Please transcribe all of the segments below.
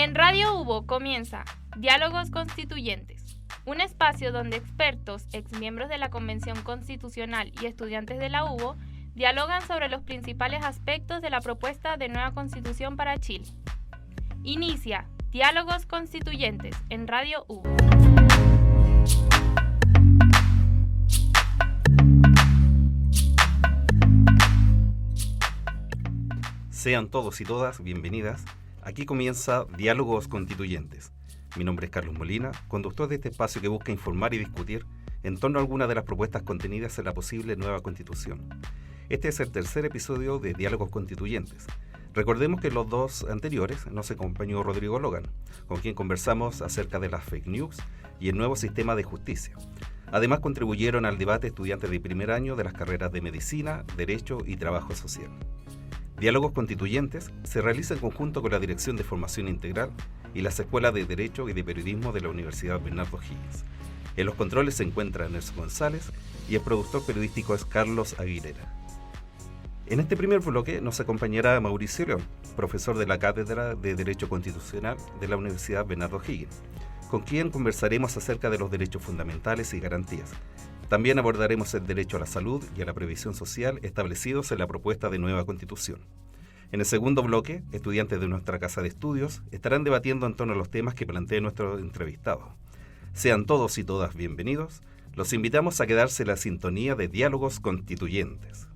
En Radio UBO comienza Diálogos Constituyentes, un espacio donde expertos, exmiembros de la Convención Constitucional y estudiantes de la UBO dialogan sobre los principales aspectos de la propuesta de nueva Constitución para Chile. Inicia Diálogos Constituyentes en Radio UBO. Sean todos y todas bienvenidas. Aquí comienza Diálogos Constituyentes. Mi nombre es Carlos Molina, conductor de este espacio que busca informar y discutir en torno a algunas de las propuestas contenidas en la posible nueva Constitución. Este es el tercer episodio de Diálogos Constituyentes. Recordemos que en los dos anteriores nos acompañó Rodrigo Logan, con quien conversamos acerca de las fake news y el nuevo sistema de justicia. Además contribuyeron al debate estudiantes de primer año de las carreras de Medicina, Derecho y Trabajo Social. Diálogos Constituyentes se realiza en conjunto con la Dirección de Formación Integral y las Escuelas de Derecho y de Periodismo de la Universidad Bernardo Higgins. En los controles se encuentra Nelson González y el productor periodístico es Carlos Aguilera. En este primer bloque nos acompañará Mauricio León, profesor de la Cátedra de Derecho Constitucional de la Universidad Bernardo Higgins, con quien conversaremos acerca de los derechos fundamentales y garantías. También abordaremos el derecho a la salud y a la previsión social establecidos en la propuesta de nueva Constitución. En el segundo bloque, estudiantes de nuestra casa de estudios estarán debatiendo en torno a los temas que plantea nuestro entrevistado. Sean todos y todas bienvenidos. Los invitamos a quedarse en la sintonía de Diálogos Constituyentes.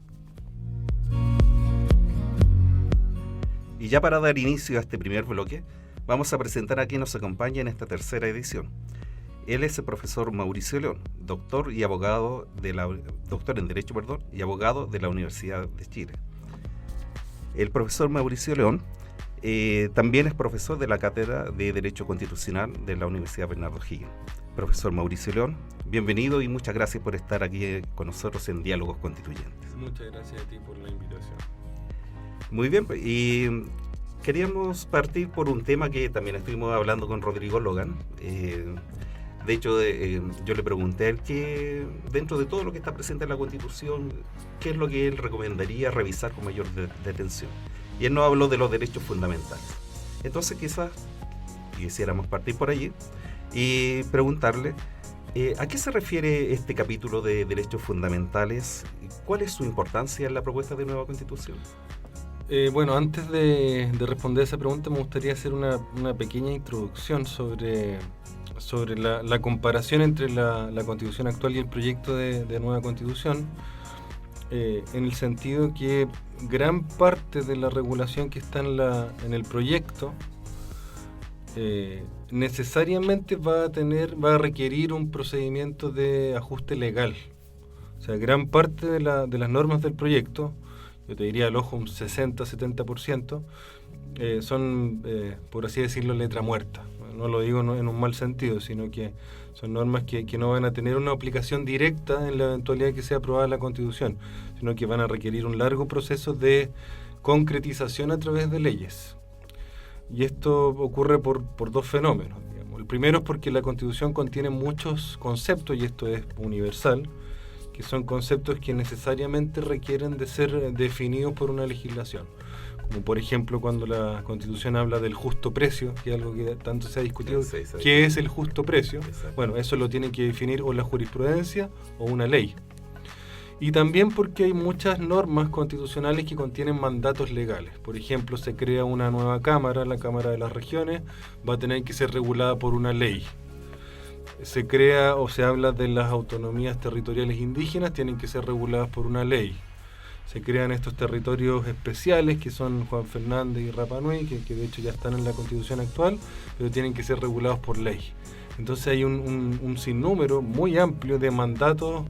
Y ya para dar inicio a este primer bloque, vamos a presentar a quien nos acompaña en esta tercera edición. Él es el profesor Mauricio León, doctor en Derecho y abogado de la Universidad de Chile. El profesor Mauricio León también es profesor de la Cátedra de Derecho Constitucional de la Universidad Bernardo Higgins. Profesor Mauricio León, bienvenido y muchas gracias por estar aquí con nosotros en Diálogos Constituyentes. Muchas gracias a ti por la invitación. Muy bien, y queríamos partir por un tema que también estuvimos hablando con Rodrigo Logan. De hecho, yo le pregunté a él que, dentro de todo lo que está presente en la Constitución, qué es lo que él recomendaría revisar con mayor detención. Y él nos habló de los derechos fundamentales. Entonces, quizás quisiéramos partir por allí y preguntarle, ¿a qué se refiere este capítulo de derechos fundamentales? ¿Cuál es su importancia en la propuesta de nueva Constitución? Bueno, antes de responder esa pregunta, me gustaría hacer una pequeña introducción sobre la comparación entre la Constitución actual y el proyecto de nueva Constitución, en el sentido que gran parte de la regulación que está en el proyecto necesariamente va a requerir un procedimiento de ajuste legal. O sea, gran parte de las normas del proyecto, yo te diría al ojo un 60-70%, son, por así decirlo, letra muerta. No lo digo en un mal sentido, sino que son normas que no van a tener una aplicación directa en la eventualidad que sea aprobada la Constitución, sino que van a requerir un largo proceso de concretización a través de leyes. Y esto ocurre por dos fenómenos, digamos. El primero es porque la Constitución contiene muchos conceptos, y esto es universal, que son conceptos que necesariamente requieren de ser definidos por una legislación. Como por ejemplo cuando la Constitución habla del justo precio, que es algo que tanto se ha discutido, ¿qué es el justo precio? Exacto. Bueno, eso lo tiene que definir o la jurisprudencia o una ley. Y también porque hay muchas normas constitucionales que contienen mandatos legales. Por ejemplo, se crea una nueva Cámara, la Cámara de las Regiones, va a tener que ser regulada por una ley. Se crea o se habla de las autonomías territoriales indígenas, tienen que ser reguladas por una ley. Se crean estos territorios especiales que son Juan Fernández y Rapa Nui, que de hecho ya están en la Constitución actual, pero tienen que ser regulados por ley. Entonces hay un sinnúmero muy amplio de mandatos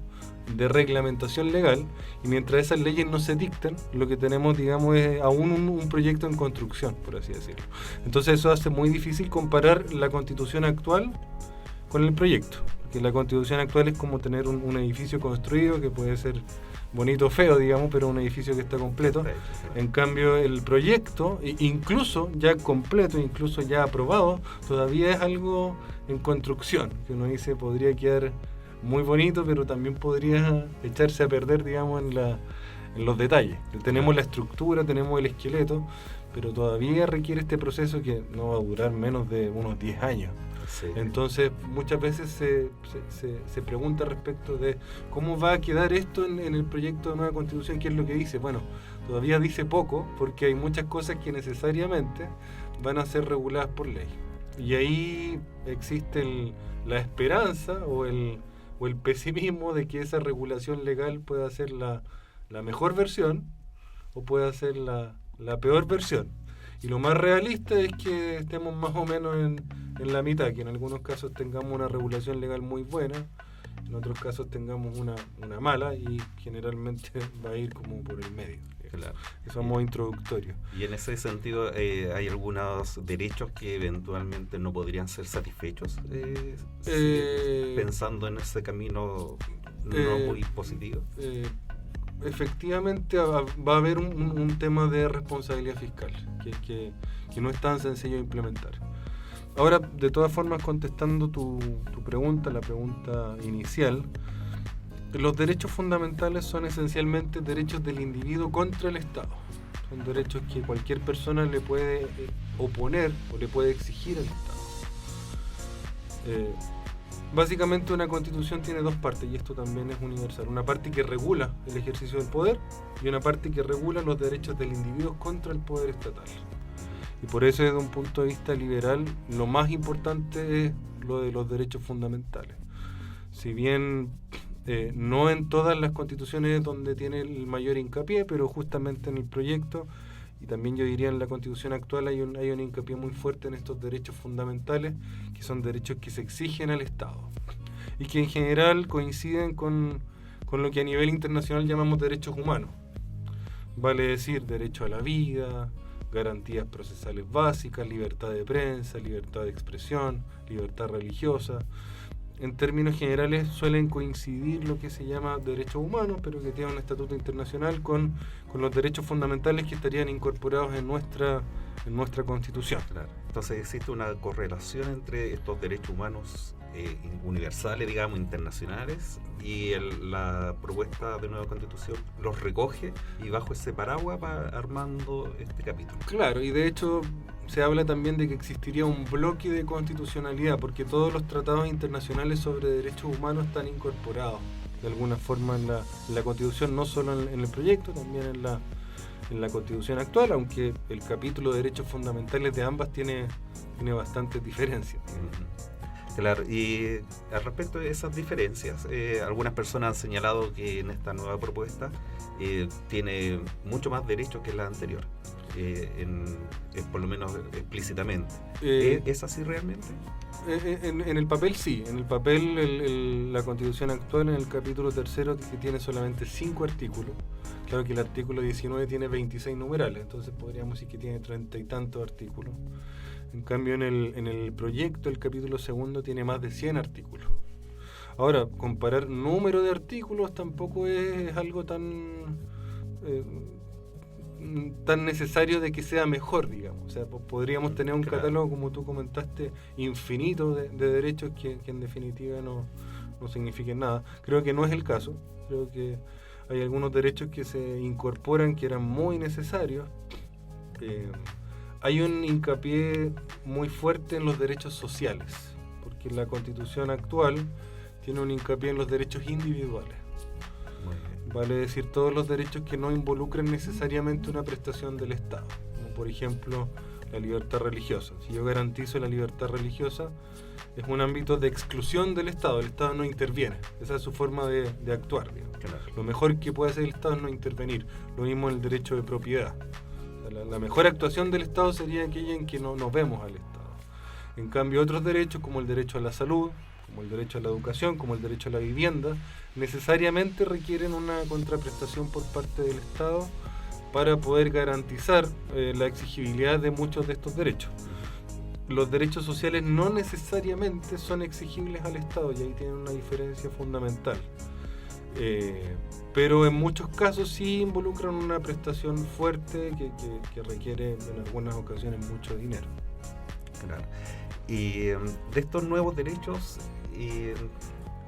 de reglamentación legal, y mientras esas leyes no se dictan, lo que tenemos, digamos, es aún un proyecto en construcción, por así decirlo. Entonces eso hace muy difícil comparar la Constitución actual con el proyecto, porque la Constitución actual es como tener un edificio construido que puede ser bonito o feo, digamos, pero un edificio que está completo. En cambio, el proyecto, incluso ya completo, incluso ya aprobado, todavía es algo en construcción, que uno dice podría quedar muy bonito, pero también podría echarse a perder, digamos, los detalles. Tenemos la estructura, tenemos el esqueleto, pero todavía requiere este proceso que no va a durar menos de unos 10 años. Sí. Entonces muchas veces se pregunta respecto de cómo va a quedar esto en el proyecto de nueva constitución, qué es lo que dice. Bueno, todavía dice poco porque hay muchas cosas que necesariamente van a ser reguladas por ley. Y ahí existe la esperanza o el pesimismo de que esa regulación legal pueda ser la mejor versión o pueda ser la peor versión. Y lo más realista es que estemos más o menos en la mitad, que en algunos casos tengamos una regulación legal muy buena, en otros casos tengamos una mala, y generalmente va a ir como por el medio. Claro. Eso es muy introductorio. Y en ese sentido, ¿hay algunos derechos que eventualmente no podrían ser satisfechos pensando en ese camino no muy positivo? Efectivamente va a haber un tema de responsabilidad fiscal que no es tan sencillo de implementar. Ahora, de todas formas, contestando tu pregunta, la pregunta inicial, los derechos fundamentales son esencialmente derechos del individuo contra el Estado. Son derechos que cualquier persona le puede oponer o le puede exigir al Estado. Básicamente una constitución tiene dos partes, y esto también es universal. Una parte que regula el ejercicio del poder y una parte que regula los derechos del individuo contra el poder estatal. Y por eso, desde un punto de vista liberal, lo más importante es lo de los derechos fundamentales. Si bien no en todas las constituciones donde tiene el mayor hincapié, pero justamente en el proyecto, y también yo diría en la constitución actual, hay un hincapié muy fuerte en estos derechos fundamentales, que son derechos que se exigen al Estado y que en general coinciden con lo que a nivel internacional llamamos derechos humanos. Vale decir, derecho a la vida, garantías procesales básicas, libertad de prensa, libertad de expresión, libertad religiosa. En términos generales suelen coincidir lo que se llama derechos humanos, pero que tienen un estatuto internacional con los derechos fundamentales que estarían incorporados en nuestra Constitución. Claro. Entonces existe una correlación entre estos derechos humanos universales, digamos, internacionales, y la propuesta de nueva Constitución los recoge y bajo ese paraguas va armando este capítulo. Claro, y de hecho se habla también de que existiría un bloque de constitucionalidad, porque todos los tratados internacionales sobre derechos humanos están incorporados de alguna forma en la Constitución, no solo en el proyecto, también en la Constitución actual, aunque el capítulo de derechos fundamentales de ambas tiene bastantes diferencias. Claro, y al respecto de esas diferencias, algunas personas han señalado que en esta nueva propuesta tiene mucho más derechos que la anterior, por lo menos explícitamente. ¿Es así realmente? En el papel sí, en el papel la Constitución actual en el capítulo 3, que tiene solamente 5 artículos, claro que el artículo 19 tiene 26 numerales, entonces podríamos decir que tiene 30 y tantos artículos. En cambio, en el proyecto, el capítulo 2 tiene más de 100 artículos. Ahora, comparar número de artículos tampoco es algo tan necesario de que sea mejor, digamos. O sea, podríamos tener un catálogo, como tú comentaste, infinito de derechos que en definitiva no signifiquen nada. Creo que no es el caso. Creo que hay algunos derechos que se incorporan que eran muy necesarios. Hay un hincapié muy fuerte en los derechos sociales, porque la Constitución actual tiene un hincapié en los derechos individuales. Vale decir, todos los derechos que no involucren necesariamente una prestación del Estado, como por ejemplo la libertad religiosa. Si yo garantizo la libertad religiosa, es un ámbito de exclusión del Estado, el Estado no interviene, esa es su forma de actuar, digamos. Claro. Lo mejor que puede hacer el Estado es no intervenir, lo mismo en el derecho de propiedad. La mejor actuación del Estado sería aquella en que no nos vemos al Estado. En cambio, otros derechos, como el derecho a la salud, como el derecho a la educación, como el derecho a la vivienda, necesariamente requieren una contraprestación por parte del Estado para poder garantizar la exigibilidad de muchos de estos derechos. Los derechos sociales no necesariamente son exigibles al Estado, y ahí tienen una diferencia fundamental. Pero en muchos casos sí involucran una prestación fuerte que requiere en algunas ocasiones mucho dinero. Claro. Y de estos nuevos derechos,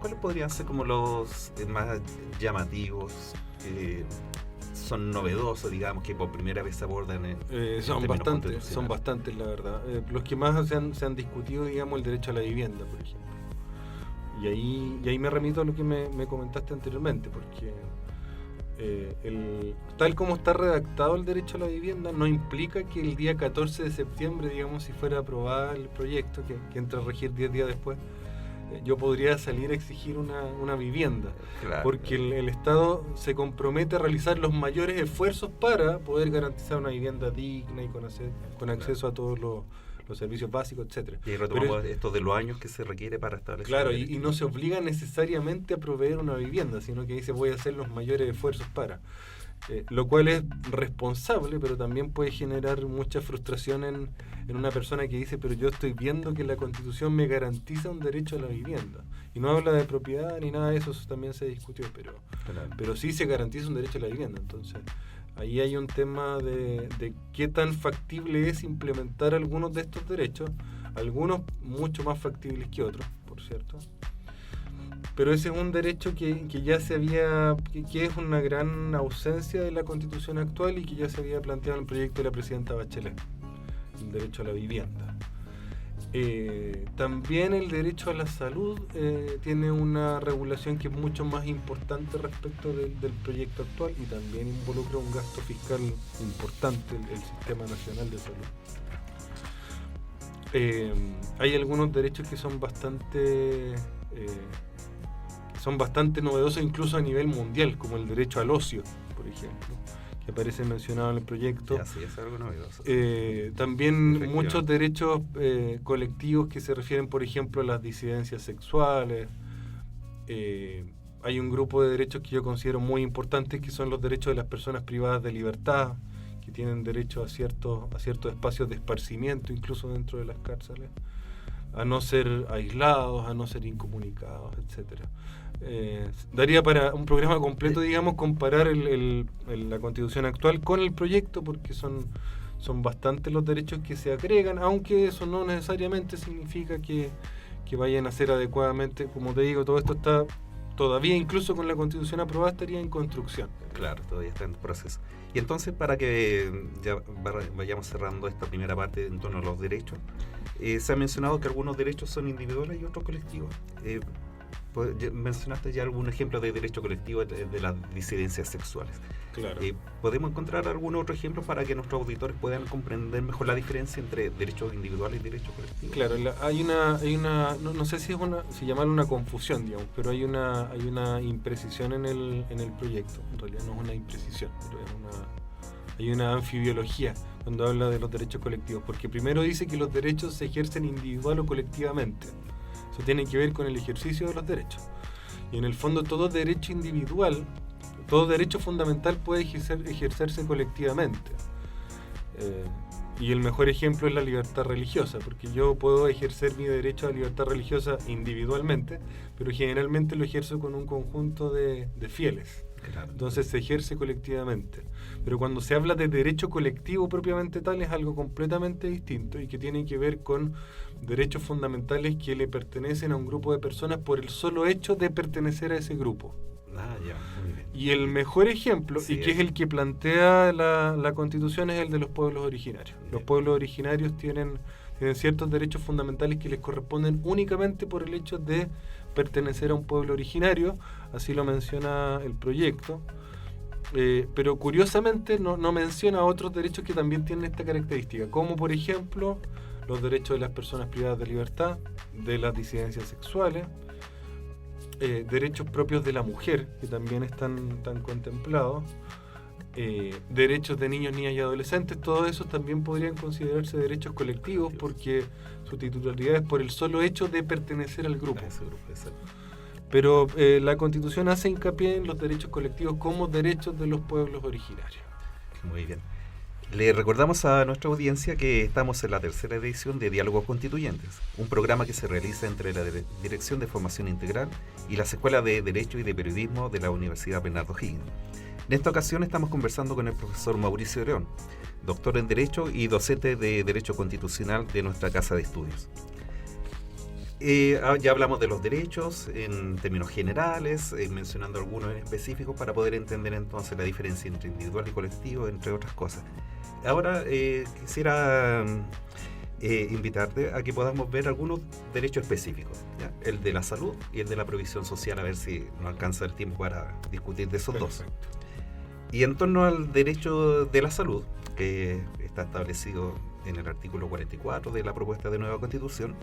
¿cuáles podrían ser como los más llamativos, son novedosos, digamos, que por primera vez se abordan son bastantes, la verdad. Los que más se han discutido, digamos, el derecho a la vivienda, por ejemplo. Y ahí me remito a lo que me comentaste anteriormente, porque tal como está redactado el derecho a la vivienda no implica que el día 14 de septiembre, digamos, si fuera aprobado el proyecto, que entra a regir 10 días después, yo podría salir a exigir una vivienda, claro, porque el Estado se compromete a realizar los mayores esfuerzos para poder garantizar una vivienda digna y con acceso a todos los servicios básicos, etcétera. Y retomamos esto de los años que se requiere para establecer. Claro, y no se obliga necesariamente a proveer una vivienda, sino que dice voy a hacer los mayores esfuerzos para. Lo cual es responsable, pero también puede generar mucha frustración en una persona que dice, pero yo estoy viendo que la Constitución me garantiza un derecho a la vivienda. Y no habla de propiedad ni nada de eso también se discutió, pero sí se garantiza un derecho a la vivienda. Entonces, ahí hay un tema de qué tan factible es implementar algunos de estos derechos, algunos mucho más factibles que otros, por cierto. Pero ese es un derecho que ya se había, que es una gran ausencia de la Constitución actual y que ya se había planteado en el proyecto de la presidenta Bachelet, el derecho a la vivienda. También el derecho a la salud tiene una regulación que es mucho más importante respecto del proyecto actual y también involucra un gasto fiscal importante, el Sistema Nacional de Salud. Hay algunos derechos que son bastante novedosos incluso a nivel mundial, como el derecho al ocio, por ejemplo, que aparece mencionado en el proyecto. Sí, es algo novedoso. También muchos derechos colectivos que se refieren, por ejemplo, a las disidencias sexuales. Hay un grupo de derechos que yo considero muy importantes, que son los derechos de las personas privadas de libertad, que tienen derecho a ciertos espacios de esparcimiento, incluso dentro de las cárceles, a no ser aislados, a no ser incomunicados, etcétera. Daría para un programa completo, digamos, comparar la Constitución actual con el proyecto, porque son bastantes los derechos que se agregan, aunque eso no necesariamente significa que vayan a ser adecuadamente. Como te digo, todo esto está todavía, incluso con la Constitución aprobada, estaría en construcción. Claro, todavía está en proceso. Y entonces, para que ya vayamos cerrando esta primera parte en torno a los derechos, se ha mencionado que algunos derechos son individuales y otros colectivos. Mencionaste ya algún ejemplo de derecho colectivo de las disidencias sexuales. Claro. ¿Podemos encontrar algún otro ejemplo para que nuestros auditores puedan comprender mejor la diferencia entre derechos individuales y derechos colectivos? Claro, hay una no sé si llamarlo una confusión, digamos, pero hay una imprecisión en el proyecto. En realidad no es una imprecisión, pero hay una anfibiología cuando habla de los derechos colectivos, porque primero dice que los derechos se ejercen individual o colectivamente. Eso tiene que ver con el ejercicio de los derechos. Y en el fondo todo derecho individual, todo derecho fundamental puede ejercerse colectivamente. Y el mejor ejemplo es la libertad religiosa, porque yo puedo ejercer mi derecho a libertad religiosa individualmente, pero generalmente lo ejerzo con un conjunto de fieles. Claro. Entonces se ejerce colectivamente. Pero cuando se habla de derecho colectivo propiamente tal, es algo completamente distinto y que tiene que ver con derechos fundamentales que le pertenecen a un grupo de personas por el solo hecho de pertenecer a ese grupo. Ya, muy bien. Y el mejor ejemplo, sí, y que es el que plantea la Constitución, es el de los pueblos originarios. Bien. Los pueblos originarios tienen ciertos derechos fundamentales que les corresponden únicamente por el hecho de pertenecer a un pueblo originario, así lo menciona el proyecto, pero curiosamente no menciona otros derechos que también tienen esta característica, como por ejemplo los derechos de las personas privadas de libertad, de las disidencias sexuales, derechos propios de la mujer, que también están contemplados, derechos de niños, niñas y adolescentes. Todos esos también podrían considerarse derechos colectivos porque su titularidad es por el solo hecho de pertenecer al grupo. Pero la Constitución hace hincapié en los derechos colectivos como derechos de los pueblos originarios. Muy bien. Le recordamos a nuestra audiencia que estamos en la tercera edición de Diálogos Constituyentes, un programa que se realiza entre la Dirección de Formación Integral y las Escuelas de Derecho y de Periodismo de la Universidad Bernardo Higgins. En esta ocasión estamos conversando con el profesor Mauricio León, doctor en Derecho y docente de Derecho Constitucional de nuestra Casa de Estudios. Ya hablamos de los derechos en términos generales, mencionando algunos en específico para poder entender entonces la diferencia entre individual y colectivo, entre otras cosas. Ahora quisiera invitarte a que podamos ver algunos derechos específicos, ¿ya? El de la salud y el de la provisión social, a ver si nos alcanza el tiempo para discutir de esos dos. Y en torno al derecho de la salud, que está establecido en el artículo 44 de la propuesta de nueva Constitución,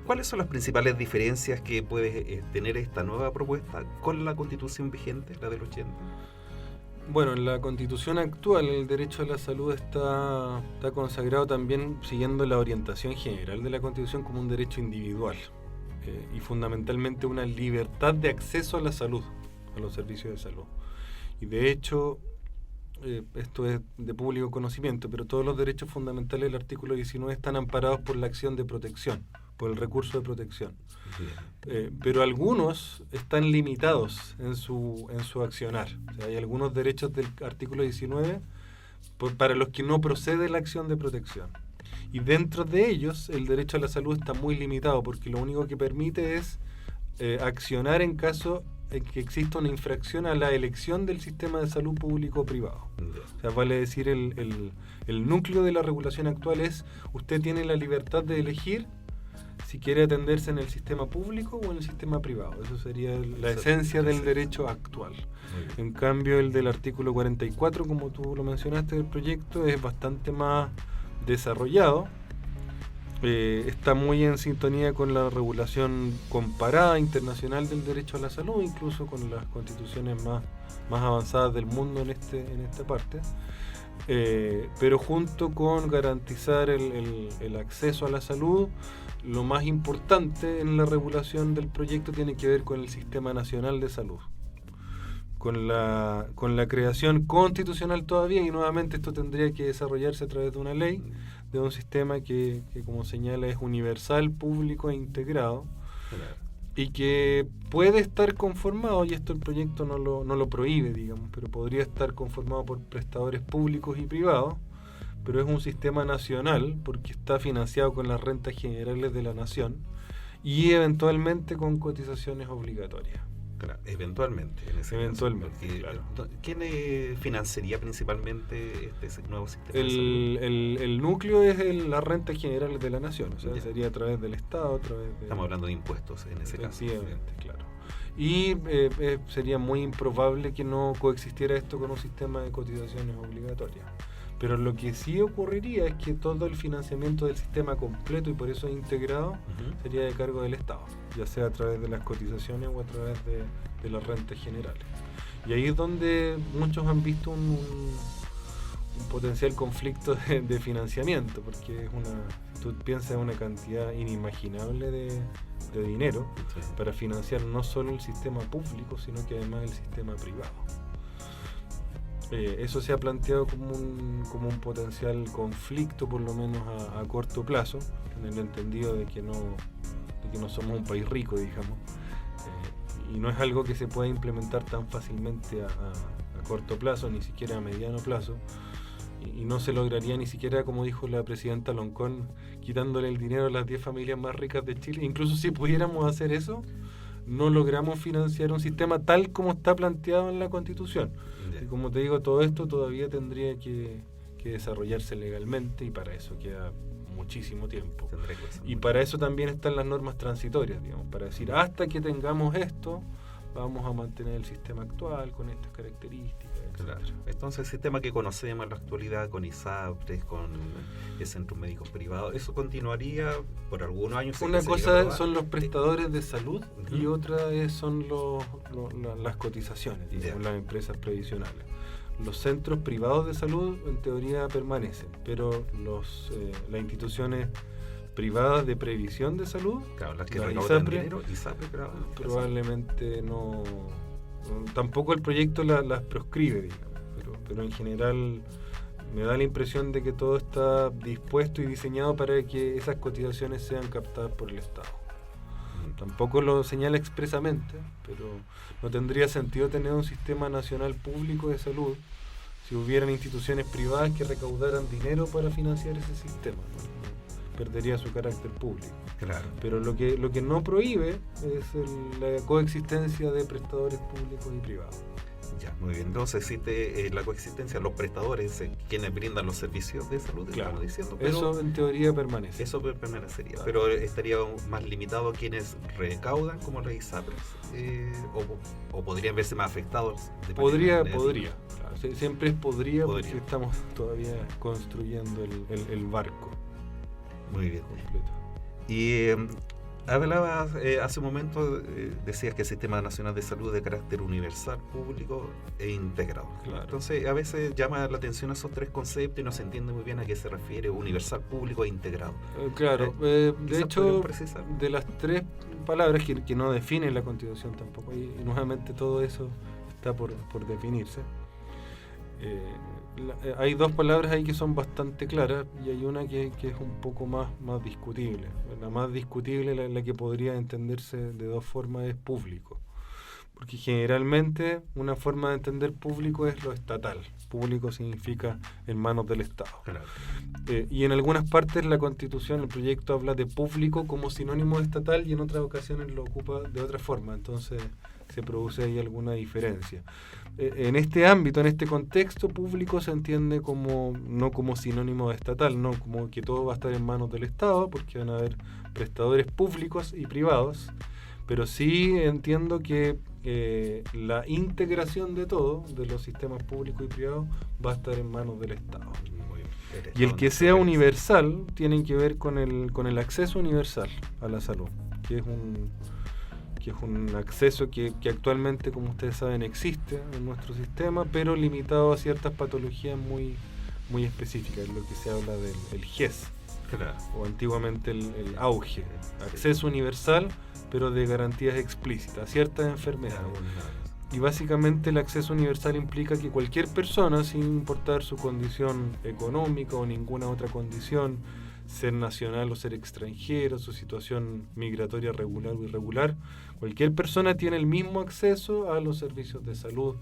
¿cuáles son las principales diferencias que puede tener esta nueva propuesta con la Constitución vigente, la del 80? Bueno, en la Constitución actual el derecho a la salud está consagrado también siguiendo la orientación general de la Constitución como un derecho individual y fundamentalmente una libertad de acceso a la salud, a los servicios de salud. Y de hecho, esto es de público conocimiento, pero todos los derechos fundamentales del artículo 19 están amparados por la acción de protección, por el recurso de protección. Pero algunos están limitados en su accionar. O sea, hay algunos derechos del artículo 19 para los que no procede la acción de protección. Y dentro de ellos, el derecho a la salud está muy limitado, porque lo único que permite es accionar en caso en que exista una infracción a la elección del sistema de salud público o privado. O sea, vale decir, el núcleo de la regulación actual es: usted tiene la libertad de elegir si quiere atenderse en el sistema público o en el sistema privado. Eso sería la esencia del derecho actual. En cambio, el del artículo 44, como tú lo mencionaste del proyecto, es bastante más desarrollado. Está muy en sintonía con la regulación comparada internacional del derecho a la salud, incluso con las constituciones más avanzadas del mundo en esta parte. Pero junto con garantizar el acceso a la salud, lo más importante en la regulación del proyecto tiene que ver con el Sistema Nacional de Salud, con la creación constitucional todavía, y nuevamente esto tendría que desarrollarse a través de una ley, de un sistema que como señala es universal, público e integrado, y que puede estar conformado, y esto el proyecto no lo prohíbe, digamos, pero podría estar conformado por prestadores públicos y privados, pero es un sistema nacional porque está financiado con las rentas generales de la nación y eventualmente con cotizaciones obligatorias. Claro, eventualmente. Eventualmente, claro. ¿Quién financiaría principalmente este nuevo sistema de salud? El núcleo es las rentas generales de la nación, o sea, sería a través del Estado, a través de... Estamos hablando de impuestos en ese caso. Efectivamente, claro. Y sería muy improbable que no coexistiera esto con un sistema de cotizaciones obligatorias. Pero lo que sí ocurriría es que todo el financiamiento del sistema completo, y por eso integrado, sería de cargo del Estado, ya sea a través de las cotizaciones o a través de las rentas generales. Y ahí es donde muchos han visto un potencial conflicto de financiamiento, porque tú piensas en una cantidad inimaginable de dinero para financiar no solo el sistema público, sino que además el sistema privado. Eso se ha planteado como un potencial conflicto, por lo menos a corto plazo, en el entendido de que no somos un país rico, digamos, y no es algo que se pueda implementar tan fácilmente a corto plazo, ni siquiera a mediano plazo, y no se lograría ni siquiera, como dijo la presidenta Loncón, quitándole el dinero a las 10 familias más ricas de Chile. Incluso si pudiéramos hacer eso, no logramos financiar un sistema tal como está planteado en la Constitución. Y como te digo, todo esto todavía tendría que desarrollarse legalmente, y para eso queda muchísimo tiempo. Y para eso también están las normas transitorias, digamos, para decir, hasta que tengamos esto, vamos a mantener el sistema actual con estas características. Claro. Entonces el sistema que conocemos en la actualidad con ISAPRES, con centros médicos privados, ¿eso continuaría por algunos años? Una cosa son los prestadores de salud y otra son las cotizaciones, digamos, las empresas previsionales. Los centros privados de salud en teoría permanecen, pero las instituciones privadas de previsión de salud, claro, las que recaudan dinero, ISAPRES, probablemente no. Tampoco el proyecto las proscribe, digamos, pero en general me da la impresión de que todo está dispuesto y diseñado para que esas cotizaciones sean captadas por el Estado. Tampoco lo señala expresamente, pero no tendría sentido tener un sistema nacional público de salud si hubieran instituciones privadas que recaudaran dinero para financiar ese sistema, ¿no? perdería su carácter público. Claro. Pero lo que no prohíbe es la coexistencia de prestadores públicos y privados. Ya, muy bien. Entonces existe la coexistencia de los prestadores, quienes brindan los servicios de salud, Claro. estamos diciendo. Pero Eso en teoría permanece. eso permanecería. Claro. Pero estaría más limitado a quienes recaudan, como las ISAPRES, o podrían verse más afectados. De Podría. manera negativa. Claro, siempre es podría. Podría. Porque estamos todavía construyendo el barco Muy bien. completo. Y hablabas hace un momento, decías que el Sistema Nacional de Salud es de carácter universal, público e integrado. Claro. Entonces, a veces llama la atención esos tres conceptos y no se entiende muy bien a qué se refiere universal, público e integrado. Claro, Quizás de hecho, podrían precisar. de las tres palabras que no definen la Constitución tampoco, y nuevamente todo eso está por definirse. Hay dos palabras ahí que son bastante claras y hay una que es un poco más discutible. La más discutible, la que podría entenderse de dos formas, es público. Porque generalmente una forma de entender público es lo estatal. Público significa en manos del Estado. Claro. Y en algunas partes la Constitución, el proyecto habla de público como sinónimo de estatal y en otras ocasiones lo ocupa de otra forma. Entonces se produce ahí alguna diferencia. En este ámbito, en este contexto, público se entiende no como sinónimo de estatal, no como que todo va a estar en manos del Estado, porque van a haber prestadores públicos y privados, pero sí entiendo que la integración de todo, de los sistemas públicos y privados, va a estar en manos del Estado. Y el que sea universal tiene que ver con el acceso universal a la salud, que es un acceso que actualmente, como ustedes saben, existe en nuestro sistema, pero limitado a ciertas patologías muy específicas, lo que se habla del GES, Claro. o antiguamente el AUGE, acceso universal, pero de garantías explícitas a ciertas enfermedades. Y básicamente el acceso universal implica que cualquier persona, sin importar su condición económica o ninguna otra condición, ser nacional o ser extranjero, su situación migratoria regular o irregular, cualquier persona tiene el mismo acceso a los servicios de salud,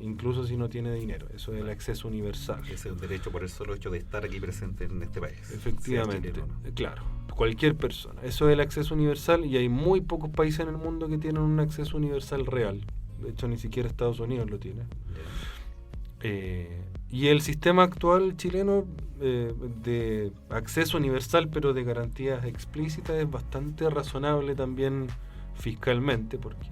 incluso si no tiene dinero. Eso es el acceso universal. Ese es un derecho por el solo hecho de estar aquí presente en este país. Efectivamente, Sea chileno, ¿no? claro, cualquier persona. Eso es el acceso universal y hay muy pocos países en el mundo que tienen un acceso universal real. De hecho, ni siquiera Estados Unidos lo tiene. Y el sistema actual chileno de acceso universal, pero de garantías explícitas, es bastante razonable también fiscalmente, porque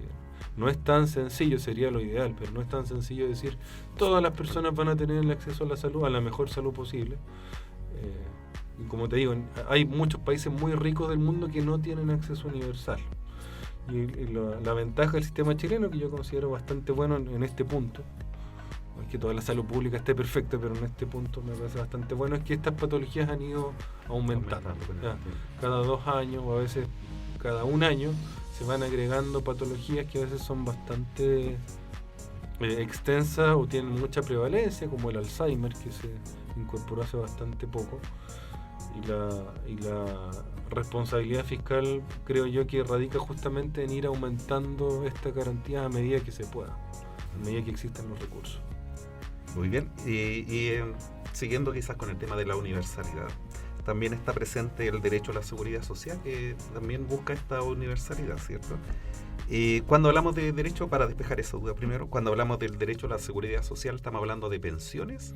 no es tan sencillo, sería lo ideal, pero no es tan sencillo decir todas las personas van a tener el acceso a la salud, a la mejor salud posible. Y como te digo, hay muchos países muy ricos del mundo que no tienen acceso universal. Y la ventaja del sistema chileno, que yo considero bastante bueno en este punto, no es que toda la salud pública esté perfecta, pero en este punto me parece bastante bueno, es que estas patologías han ido aumentando. Cada 2 años o a veces cada 1 año se van agregando patologías que a veces son bastante extensas o tienen mucha prevalencia, como el Alzheimer, que se incorporó hace bastante poco. Y la responsabilidad fiscal, creo yo, que radica justamente en ir aumentando esta garantía a medida que se pueda, a medida que existan los recursos. Muy bien. Y siguiendo quizás con el tema de la universalidad, también está presente el derecho a la seguridad social, que también busca esta universalidad, ¿cierto? Cuando hablamos de derecho, para despejar esa duda primero, cuando hablamos del derecho a la seguridad social, ¿estamos hablando de pensiones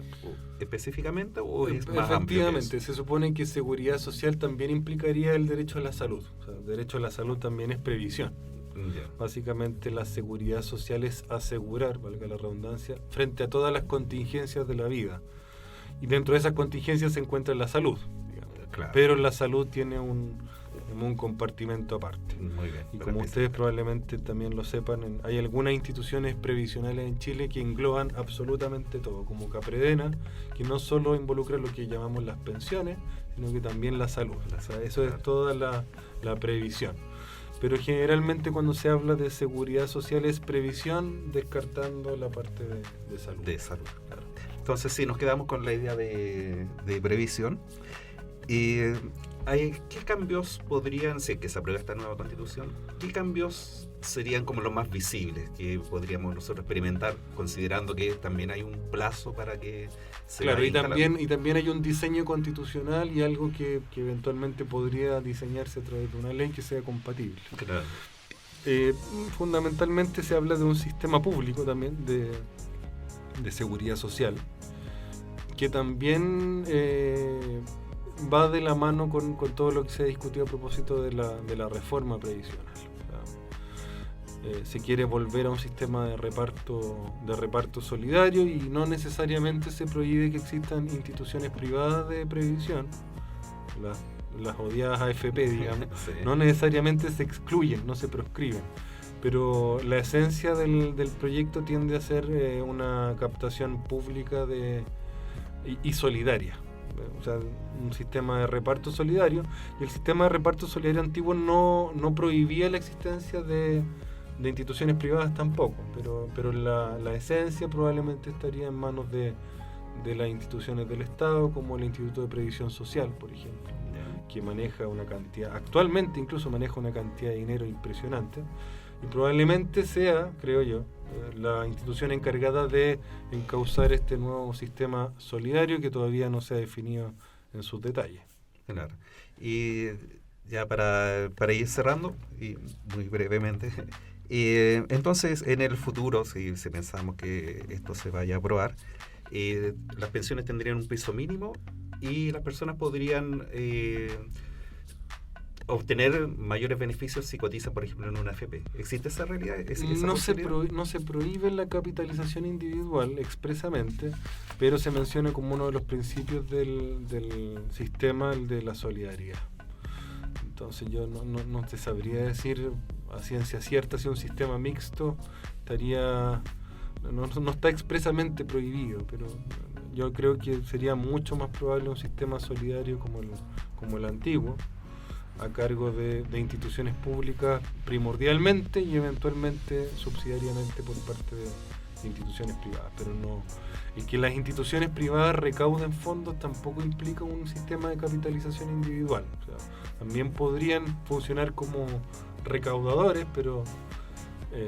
específicamente o es más amplio? Efectivamente, se supone que seguridad social también implicaría el derecho a la salud. O sea, el derecho a la salud también es previsión. Ya. Básicamente la seguridad social es asegurar, valga la redundancia, frente a todas las contingencias de la vida. Y dentro de esas contingencias se encuentra la salud, digamos. Claro. Pero la salud tiene un compartimento aparte. Muy bien. Y como ustedes probablemente también lo sepan, hay algunas instituciones previsionales en Chile que engloban absolutamente todo, como Capredena, que no solo involucra lo que llamamos las pensiones, sino que también la salud. O sea, eso es toda la previsión. Pero generalmente cuando se habla de seguridad social es previsión, descartando la parte de salud. De salud, claro. Entonces, si nos quedamos con la idea de previsión, ¿Qué cambios podrían, si es que se aprueba esta nueva constitución, qué cambios serían como los más visibles que podríamos nosotros experimentar, considerando que también hay un plazo para que se Claro, vaya y también hay un diseño constitucional y algo que eventualmente podría diseñarse a través de una ley que sea compatible. Claro. Fundamentalmente se habla de un sistema público también de seguridad social, que también va de la mano con todo lo que se ha discutido a propósito de la reforma previsional. O sea, se quiere volver a un sistema de reparto solidario y no necesariamente se prohíbe que existan instituciones privadas de previsión, las odiadas AFP, digamos. Sí. No necesariamente se excluyen, no se proscriben, pero la esencia del proyecto tiende a ser una captación pública y solidaria. O sea, un sistema de reparto solidario, y el sistema de reparto solidario antiguo no prohibía la existencia de instituciones privadas tampoco, pero la esencia probablemente estaría en manos de las instituciones del Estado, como el Instituto de Previsión Social, por ejemplo, que maneja una cantidad, actualmente incluso maneja una cantidad de dinero impresionante, y probablemente sea, creo yo, la institución encargada de encauzar este nuevo sistema solidario que todavía no se ha definido en sus detalles. Claro. Y ya para ir cerrando, y muy brevemente, entonces en el futuro, si pensamos que esto se vaya a aprobar, las pensiones tendrían un piso mínimo y las personas podrían obtener mayores beneficios si cotizan, por ejemplo, en una AFP. ¿Existe esa realidad? No se prohíbe la capitalización individual expresamente, pero se menciona como uno de los principios del sistema el de la solidaridad. Entonces yo no te sabría decir a ciencia cierta si un sistema mixto no está expresamente prohibido, pero yo creo que sería mucho más probable un sistema solidario como el antiguo, a cargo de instituciones públicas primordialmente y eventualmente subsidiariamente por parte de instituciones privadas. Pero no, el que las instituciones privadas recauden fondos tampoco implica un sistema de capitalización individual. O sea, también podrían funcionar como recaudadores, pero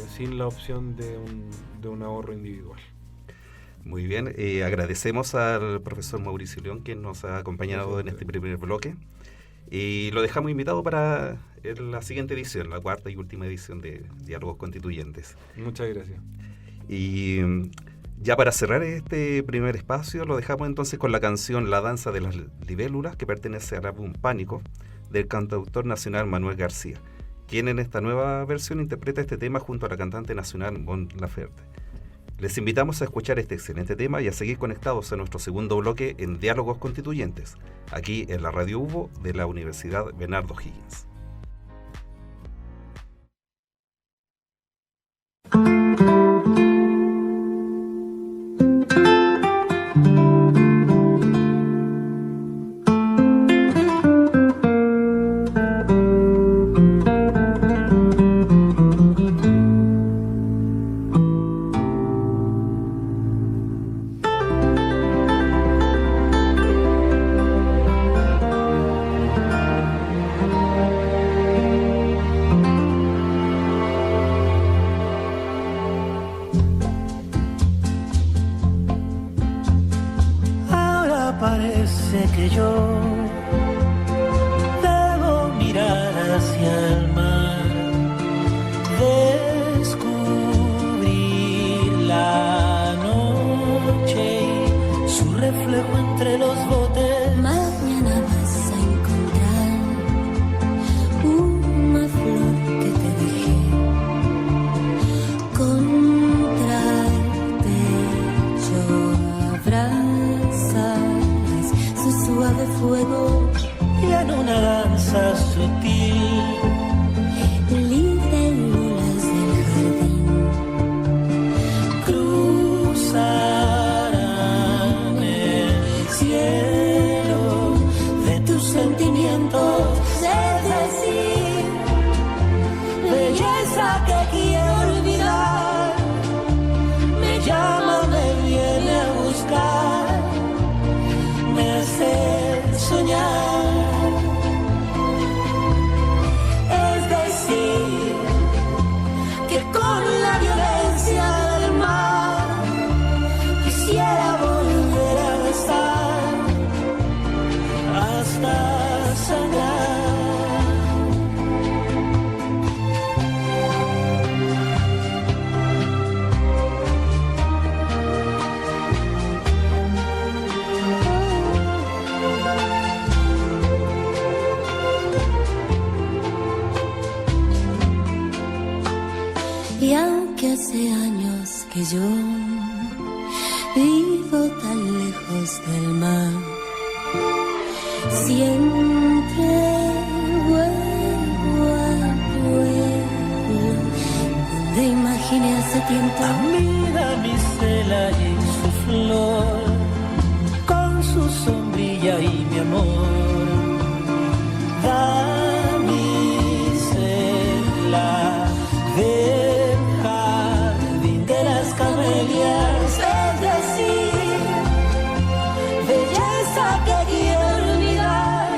sin la opción de un ahorro individual. Muy bien, agradecemos al profesor Mauricio León que nos ha acompañado en este primer bloque. Y lo dejamos invitado para la siguiente edición, la cuarta y última edición de Diálogos Constituyentes. Muchas gracias. Y ya para cerrar este primer espacio, lo dejamos entonces con la canción La Danza de las Libélulas, que pertenece al álbum Pánico, del cantautor nacional Manuel García, quien en esta nueva versión interpreta este tema junto a la cantante nacional Mon Laferte. Les invitamos a escuchar este excelente tema y a seguir conectados a nuestro segundo bloque en Diálogos Constituyentes, aquí en la Radio UBO de la Universidad Bernardo Higgins. Parece que yo debo mirar hacia el mar, descubrir la noche y su reflejo entre los botes. Mañana vas a encontrar una flor que te dejé contra el techo. Abrazas su suave fuego Y en una danza sutil, libélulas del jardín cruzarán el cielo de tus sentimientos. es decir, Belleza que quiero olvidar, me llama, me viene a buscar, me hace soñar. Hace años que yo vivo tan lejos del mar. Siempre vuelvo al pueblo donde imaginé hace tiempo. A mi damisela y su flor, con su sombrilla y mi amor. Damisela del jardín de las camelias, es decir, belleza que quiero olvidar,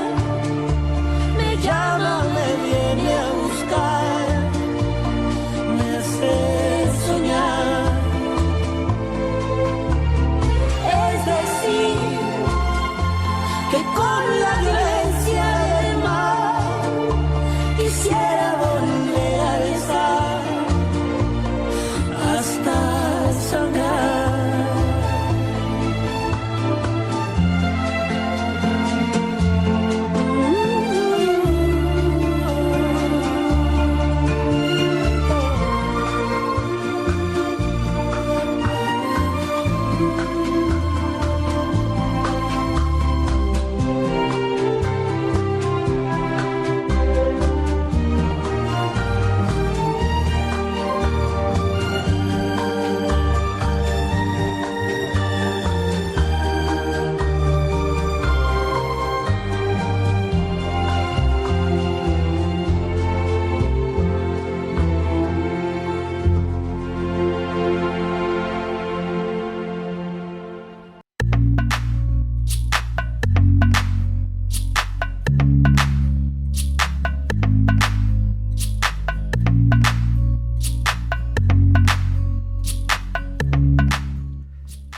me llama, me viene a buscar, me hace soñar, es decir, que con la violencia del mar quisiera volver a besar hasta sangrar.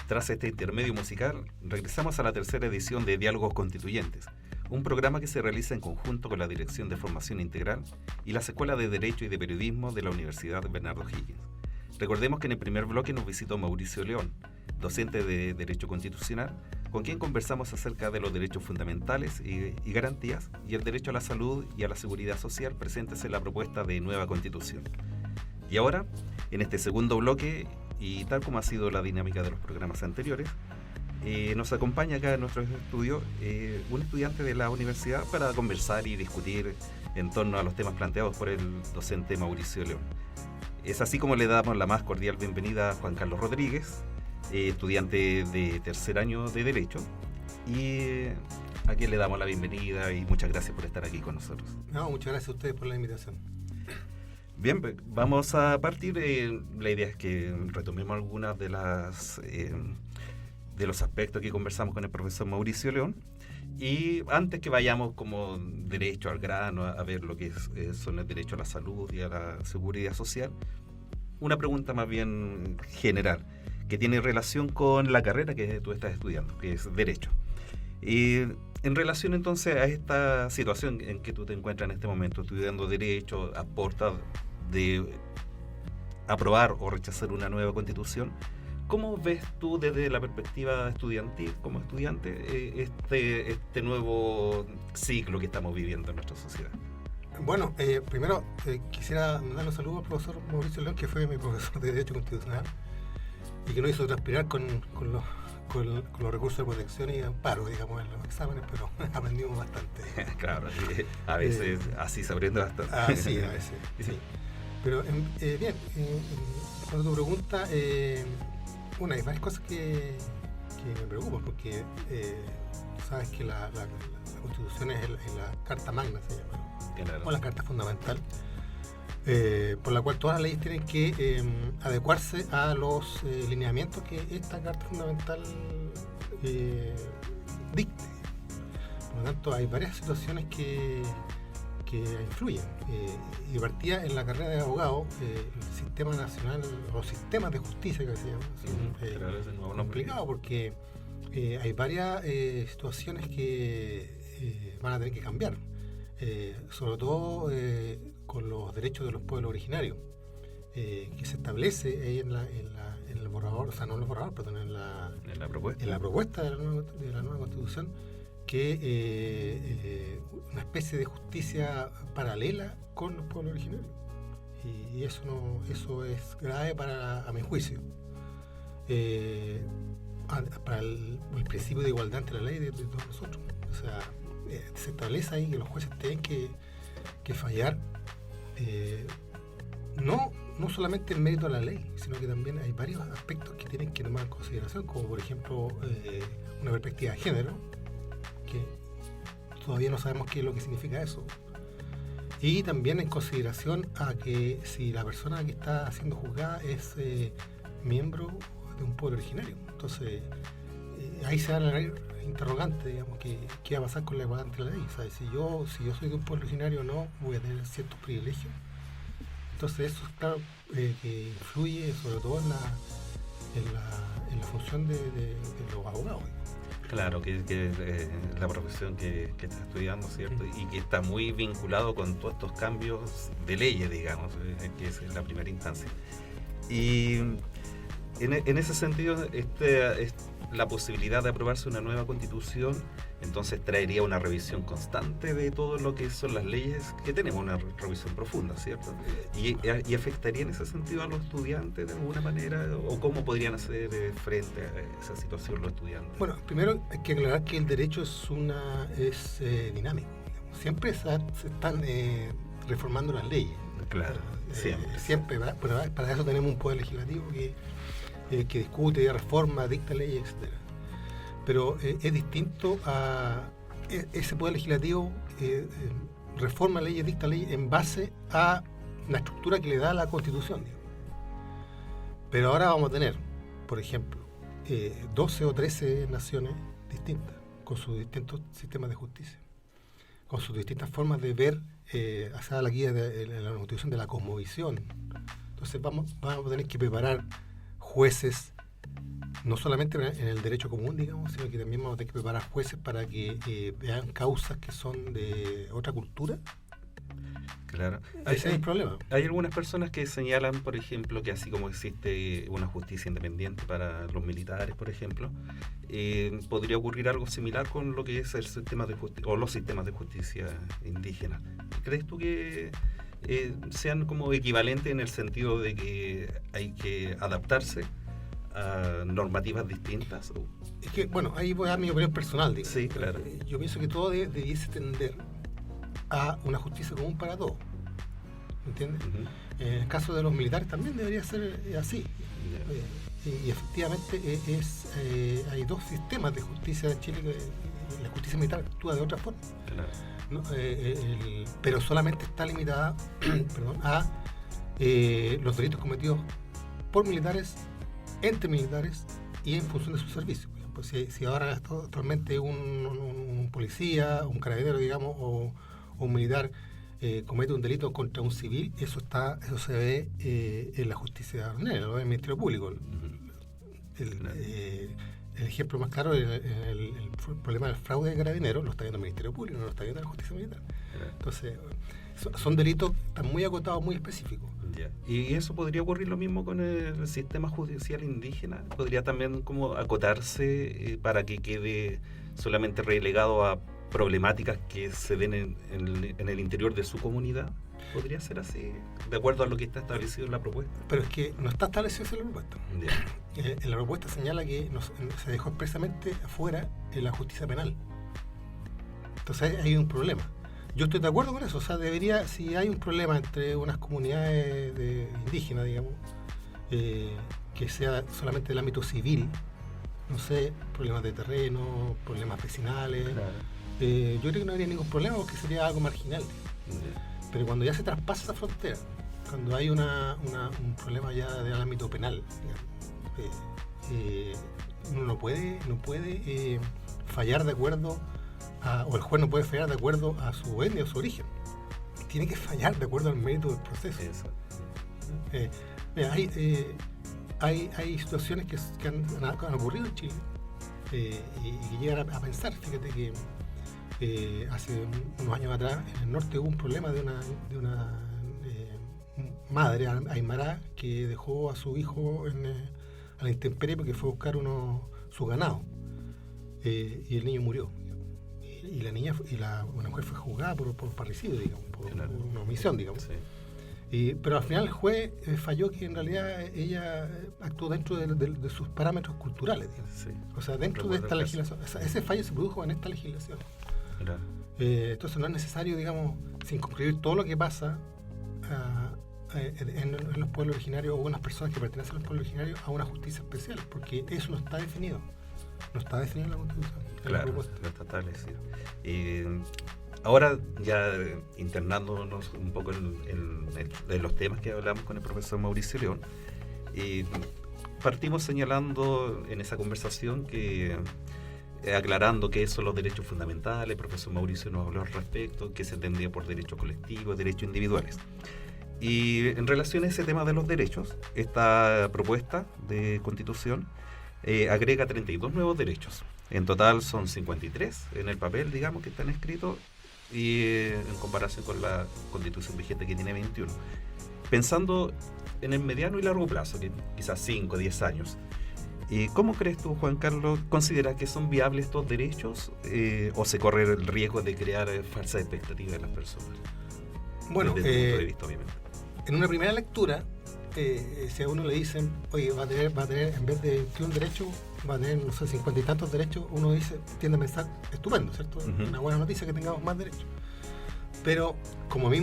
Tras este intermedio musical, regresamos a la tercera edición de Diálogos Constituyentes, un programa que se realiza en conjunto con la Dirección de Formación Integral y las Escuelas de Derecho y de Periodismo de la Universidad Bernardo Higgins. Recordemos que en el primer bloque nos visitó Mauricio León, docente de Derecho Constitucional, con quien conversamos acerca de los derechos fundamentales y garantías y el derecho a la salud y a la seguridad social presentes en la propuesta de nueva Constitución. Y ahora, en este segundo bloque, y tal como ha sido la dinámica de los programas anteriores, nos acompaña acá en nuestro estudio un estudiante de la universidad para conversar y discutir en torno a los temas planteados por el docente Mauricio León. Es así como le damos la más cordial bienvenida a Juan Carlos Rodríguez, estudiante de tercer año de Derecho, y a quien le damos la bienvenida y muchas gracias por estar aquí con nosotros. No, muchas gracias a ustedes por la invitación. Bien, vamos a partir. La idea es que retomemos algunas de las de los aspectos que conversamos con el profesor Mauricio León, y antes que vayamos como derecho al grano a ver lo que son el derecho a la salud y a la seguridad social, una pregunta más bien general que tiene relación con la carrera que tú estás estudiando, que es Derecho. Y en relación entonces a esta situación en que tú te encuentras en este momento estudiando Derecho, a puertas de aprobar o rechazar una nueva Constitución, ¿cómo ves tú desde la perspectiva estudiantil, como estudiante, este nuevo ciclo que estamos viviendo en nuestra sociedad? Bueno, primero quisiera darle un saludo al profesor Mauricio León, que fue mi profesor de Derecho Constitucional y que nos hizo transpirar con los recursos de protección y de amparo, digamos, en los exámenes, pero aprendimos bastante. Claro, a veces así se aprende bastante. Sí, a veces, sí. Pero bien, cuando tu pregunta, hay varias cosas que me preocupan, porque sabes que la Constitución es la Carta Magna, se llama, Claro. o la Carta Fundamental, por la cual todas las leyes tienen que adecuarse a los lineamientos que esta Carta Fundamental dicte. Por lo tanto, hay varias situaciones que influyen. Y partía en la carrera de abogado, el sistema nacional, o sistemas de justicia que se llama, es complicado porque hay varias situaciones que van a tener que cambiar, sobre todo con los derechos de los pueblos originarios, que se establece ahí en el borrador, o sea, no en el borrador, perdón, en la propuesta de la nueva Constitución, que una especie de justicia paralela con los pueblos originarios. y eso es grave a mi juicio. Para el principio de igualdad ante la ley de todos nosotros. O sea, se establece ahí que los jueces tienen que fallar, no solamente el mérito de la ley, sino que también hay varios aspectos que tienen que tomar en consideración, como por ejemplo una perspectiva de género, que todavía no sabemos qué es lo que significa eso. Y también en consideración a que si la persona que está siendo juzgada es miembro de un pueblo originario. Entonces, ahí se da la interrogante, digamos, qué va a pasar con la igualdad ante la ley. ¿Sabes? Si yo soy de un pueblo originario, no voy a tener ciertos privilegios. Entonces, eso es claro que influye sobre todo en la función de los abogados. Claro, que la profesión que está estudiando, ¿cierto? Y que está muy vinculado con todos estos cambios de leyes, digamos, que es la primera instancia. Y en ese sentido, la posibilidad de aprobarse una nueva constitución, entonces traería una revisión constante de todo lo que son las leyes, que tenemos una revisión profunda, ¿cierto? Y afectaría en ese sentido a los estudiantes de alguna manera, o cómo podrían hacer frente a esa situación los estudiantes. Bueno, primero hay que aclarar que el derecho es dinámico. Digamos. Siempre se están reformando las leyes. Claro, siempre. Siempre, para eso tenemos un poder legislativo que discute, reforma, dicta leyes, etc. Pero es distinto a ese poder legislativo, reforma leyes, dicta leyes en base a la estructura que le da la Constitución. Digamos. Pero ahora vamos a tener, por ejemplo, 12 o 13 naciones distintas, con sus distintos sistemas de justicia, con sus distintas formas de ver, hacia la guía de la Constitución de la cosmovisión. Entonces vamos a tener que preparar jueces, no solamente en el derecho común, digamos, sino que también vamos a tener que preparar jueces para que vean causas que son de otra cultura. Claro. Ese es el problema. Hay algunas personas que señalan, por ejemplo, que así como existe una justicia independiente para los militares, por ejemplo, podría ocurrir algo similar con lo que es el sistema de justicia o los sistemas de justicia indígenas. ¿Crees tú que sean como equivalentes en el sentido de que hay que adaptarse a normativas distintas? Es que, bueno, ahí voy a dar mi opinión personal, digamos. Sí, claro. Yo pienso que todo debiese tender a una justicia común para todos. ¿Me entiendes? Uh-huh. En el caso de los militares también debería ser así. Yeah. Y efectivamente hay dos sistemas de justicia en Chile. La justicia militar actúa de otra forma. Claro. ¿No? Pero solamente está limitada a los delitos cometidos por militares, entre militares y en función de su servicio. Pues si ahora actualmente un policía, un carabinero, digamos, o un militar comete un delito contra un civil, eso se ve en la justicia ordinaria, lo ve en el Ministerio Público. El ejemplo más claro es el problema del fraude de carabineros, lo está viendo el Ministerio Público, no lo está viendo la justicia militar. Entonces, son delitos tan muy acotados, muy específicos. Yeah. ¿Y eso podría ocurrir lo mismo con el sistema judicial indígena? ¿Podría también como acotarse para que quede solamente relegado a problemáticas que se den en el interior de su comunidad? ¿Podría ser así, de acuerdo a lo que está establecido en la propuesta? Pero es que no está establecido eso en la propuesta. Yeah. En la propuesta señala que se dejó expresamente afuera en la justicia penal. Entonces hay un problema. Yo estoy de acuerdo con eso. O sea, si hay un problema entre unas comunidades indígenas, digamos, que sea solamente del ámbito civil, no sé, problemas de terreno, problemas vecinales, claro. Yo creo que no habría ningún problema porque sería algo marginal. Yeah. Pero cuando ya se traspasa esa frontera, cuando hay un problema ya del ámbito penal, uno no puede fallar de acuerdo o el juez no puede fallar de acuerdo a su etnia o su origen. Tiene que fallar de acuerdo al mérito del proceso. Mira, hay situaciones que han ocurrido en Chile y que llegan a pensar. Fíjate que hace unos años atrás en el norte hubo un problema de una madre aymara que dejó a su hijo a la intemperie porque fue a buscar su ganado y el niño murió. Y una mujer fue juzgada por parricidio, digamos, por una omisión, digamos. Sí. Pero al final el juez falló que en realidad ella actuó dentro de sus parámetros culturales, digamos. Sí. O sea, dentro de esta Recuerdo el caso. legislación. Ese fallo se produjo en esta legislación. Claro. Entonces no es necesario, digamos, circunscribir todo lo que pasa en los pueblos originarios o en las personas que pertenecen a los pueblos originarios a una justicia especial, porque eso no está definido. No está definido en la Constitución. En la Claro, propuesta. no está establecido. Ahora, ya internándonos un poco en los temas que hablamos con el profesor Mauricio León, partimos señalando en esa conversación que, aclarando qué son los derechos fundamentales, el profesor Mauricio nos habló al respecto, qué se entendía por derechos colectivos, derechos individuales. Y en relación a ese tema de los derechos, esta propuesta de Constitución agrega 32 nuevos derechos. En total son 53 en el papel, digamos, que están escritos, y en comparación con la Constitución vigente que tiene 21. Pensando en el mediano y largo plazo, que quizás 5 o 10 años, ¿cómo crees tú, Juan Carlos, consideras que son viables estos derechos o se corre el riesgo de crear falsas expectativas en las personas? Bueno, desde tu punto de vista, obviamente. En una primera lectura, si a uno le dicen, oye, va a tener en vez de 21 derechos, va a tener, no sé, 50 y tantos derechos, uno tiende a pensar, estupendo, ¿cierto? Uh-huh. Una buena noticia que tengamos más derechos. Pero, como el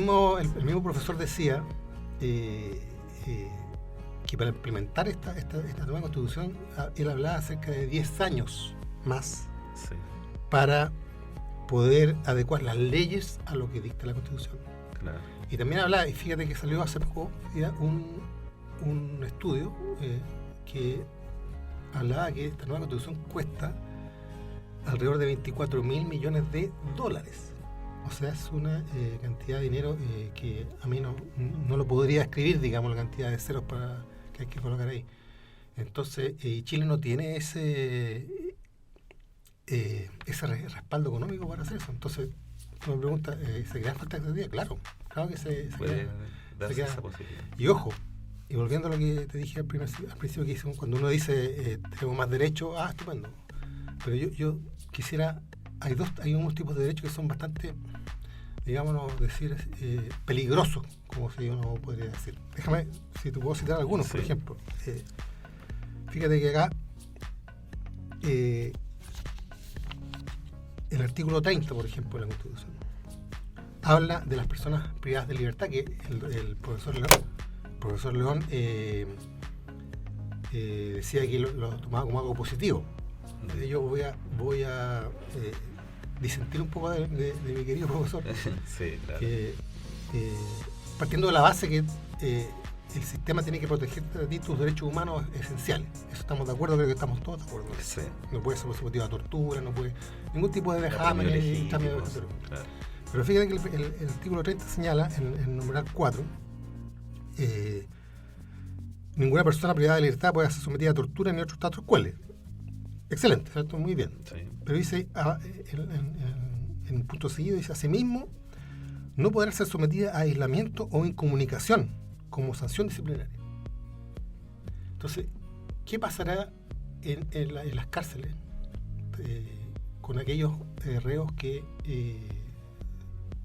mismo profesor decía, que para implementar esta nueva Constitución, él hablaba acerca de 10 años más Sí, para poder adecuar las leyes a lo que dicta la Constitución. claro. Y también hablaba, y fíjate que salió hace poco ya un estudio que hablaba que esta nueva Constitución cuesta alrededor de $24.000 millones. O sea, es una cantidad de dinero que a mí no lo podría escribir, digamos, la cantidad de ceros que hay que colocar ahí. Entonces, Chile no tiene ese respaldo económico para hacer eso. Entonces, tú me preguntas, ¿se crean falta de expectativa? Claro que se Puede crea. darse queda- esa posibilidad. Y ojo, y volviendo a lo que te dije al principio que hice, cuando uno dice tenemos más derechos, estupendo. Pero yo quisiera, hay unos tipos de derechos que son bastante, digámonos, decir, peligrosos, como si uno podría decir. Déjame, si te puedo citar algunos, por Sí. ejemplo. Fíjate que acá el artículo 30, por ejemplo, de la Constitución, habla de las personas privadas de libertad, que el profesor León decía que lo tomaba como algo positivo. Yo voy a disentir un poco de mi querido profesor, Sí, claro. que partiendo de la base que el sistema tiene que proteger a ti tus derechos humanos esenciales. Eso estamos de acuerdo, creo que estamos todos de acuerdo. Sí. No puede ser sometido a tortura, no puede ningún tipo de vejamen Premio ni legítimo, cambio de sí, claro. Pero fíjate que el artículo 30 señala en el numeral 4, ninguna persona privada de libertad puede ser sometida a tortura ni a otros tratos crueles. Excelente, ¿cierto? Muy bien. Sí. Pero dice, en un punto seguido, dice, asimismo, no podrá ser sometida a aislamiento o incomunicación como sanción disciplinaria. Entonces, ¿qué pasará en las cárceles con aquellos reos que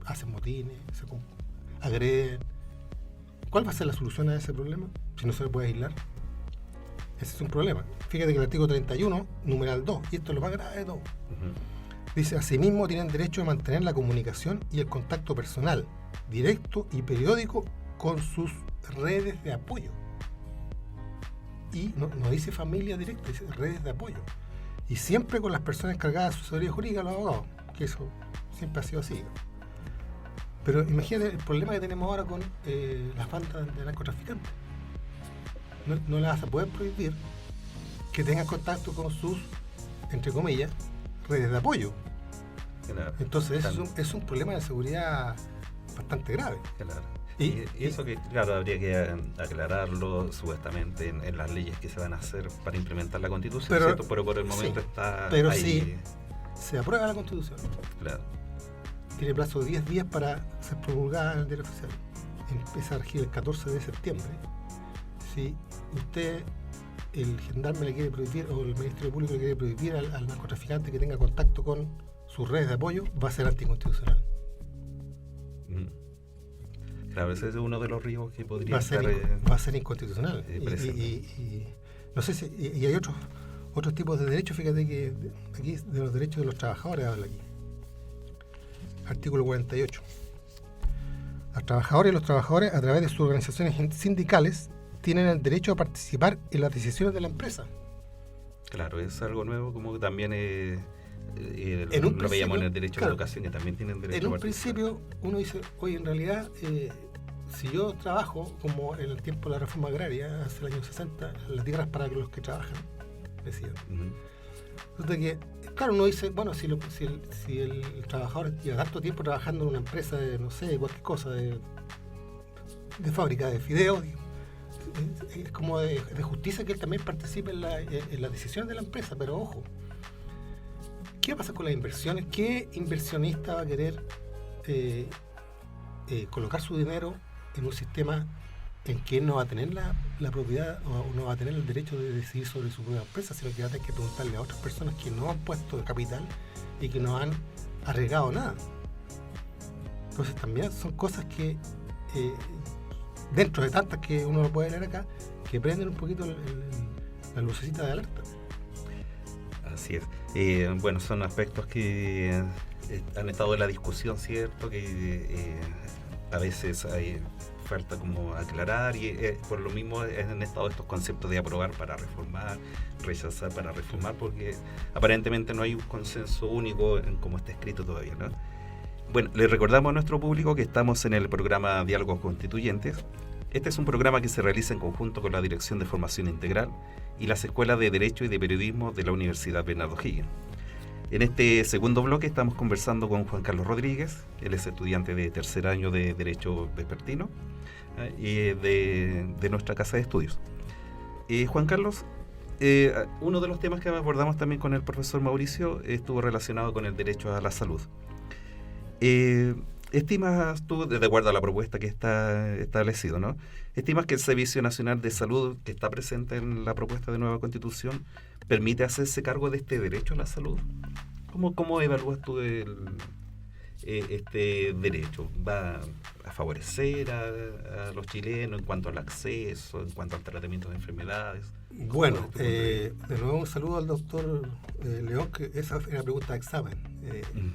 hacen motines, agreden? ¿Cuál va a ser la solución a ese problema si no se le puede aislar? Ese es un problema. Fíjate que el artículo 31, numeral 2, y esto es lo más grave de todo, dice, asimismo tienen derecho a mantener la comunicación y el contacto personal, directo y periódico con sus redes de apoyo. Y no dice familia directa, dice redes de apoyo. Y siempre con las personas encargadas de su asesoría jurídica, los abogados, que eso siempre ha sido así. Pero imagínate el problema que tenemos ahora con las bandas de narcotraficantes. No las vas a poder prohibir que tengan contacto con sus, entre comillas, redes de apoyo. Claro. Entonces es un problema de seguridad bastante grave. Claro. Y eso que, claro, habría que aclararlo supuestamente en las leyes que se van a hacer para implementar la Constitución, pero, ¿cierto? Pero por el momento sí, está pero ahí. si se aprueba la Constitución, Claro. tiene plazo de 10 días para ser promulgada en el diario oficial. Empieza a regir el 14 de septiembre. Si usted, el gendarme le quiere prohibir, o el Ministerio Público le quiere prohibir al narcotraficante que tenga contacto con sus redes de apoyo, va a ser anticonstitucional. Claro, ese es uno de los riesgos que podría va a ser inconstitucional. Y no sé si y hay otros tipos de derechos. Fíjate que aquí de los derechos de los trabajadores habla aquí. Artículo 48. Las trabajadoras y los trabajadores, a través de sus organizaciones sindicales, tienen el derecho a participar en las decisiones de la empresa. Claro, es algo nuevo, como que también lo veíamos en el derecho a la educación, que también tienen derecho a a participar. En un principio uno dice, oye, en realidad, si yo trabajo, como en el tiempo de la reforma agraria, hace el año 60, las tierras para los que trabajan, decían. Resulta que, claro, uno dice, bueno, si el trabajador lleva tanto tiempo trabajando en una empresa de, no sé, cualquier cosa, de fábrica de fideos, es como de justicia que él también participe en las decisiones de la empresa, pero ojo, ¿qué va a pasar con las inversiones? ¿Qué inversionista va a querer colocar su dinero en un sistema en que él no va a tener la propiedad o no va a tener el derecho de decidir sobre su propia empresa, sino que va a tener que preguntarle a otras personas que no han puesto capital y que no han arriesgado nada? Entonces también son cosas que dentro de tantas que uno lo puede leer acá, que prenden un poquito la lucecita de alerta. Así es. Bueno, son aspectos que han estado en la discusión, ¿cierto? Que a veces hay falta como aclarar y por lo mismo han estado estos conceptos de aprobar para reformar, rechazar para reformar, porque aparentemente no hay un consenso único en cómo está escrito todavía, ¿no? Bueno, les recordamos a nuestro público que estamos en el programa Diálogos Constituyentes. Este es un programa que se realiza en conjunto con la Dirección de Formación Integral y las Escuelas de Derecho y de Periodismo de la Universidad Bernardo Higgins. En este segundo bloque estamos conversando con Juan Carlos Rodríguez. Él es estudiante de tercer año de Derecho Vespertino y de nuestra casa de estudios. Juan Carlos, uno de los temas que abordamos también con el profesor Mauricio estuvo relacionado con el derecho a la salud. Estimas tú, de acuerdo a la propuesta que está establecido, ¿no? ¿Estimas que el Servicio Nacional de Salud, que está presente en la propuesta de nueva Constitución, permite hacerse cargo de este derecho a la salud? ¿Cómo evalúas tú este derecho? ¿Va a favorecer a los chilenos en cuanto al acceso, en cuanto al tratamiento de enfermedades? Bueno, de nuevo un saludo al doctor León, que esa es una pregunta de examen,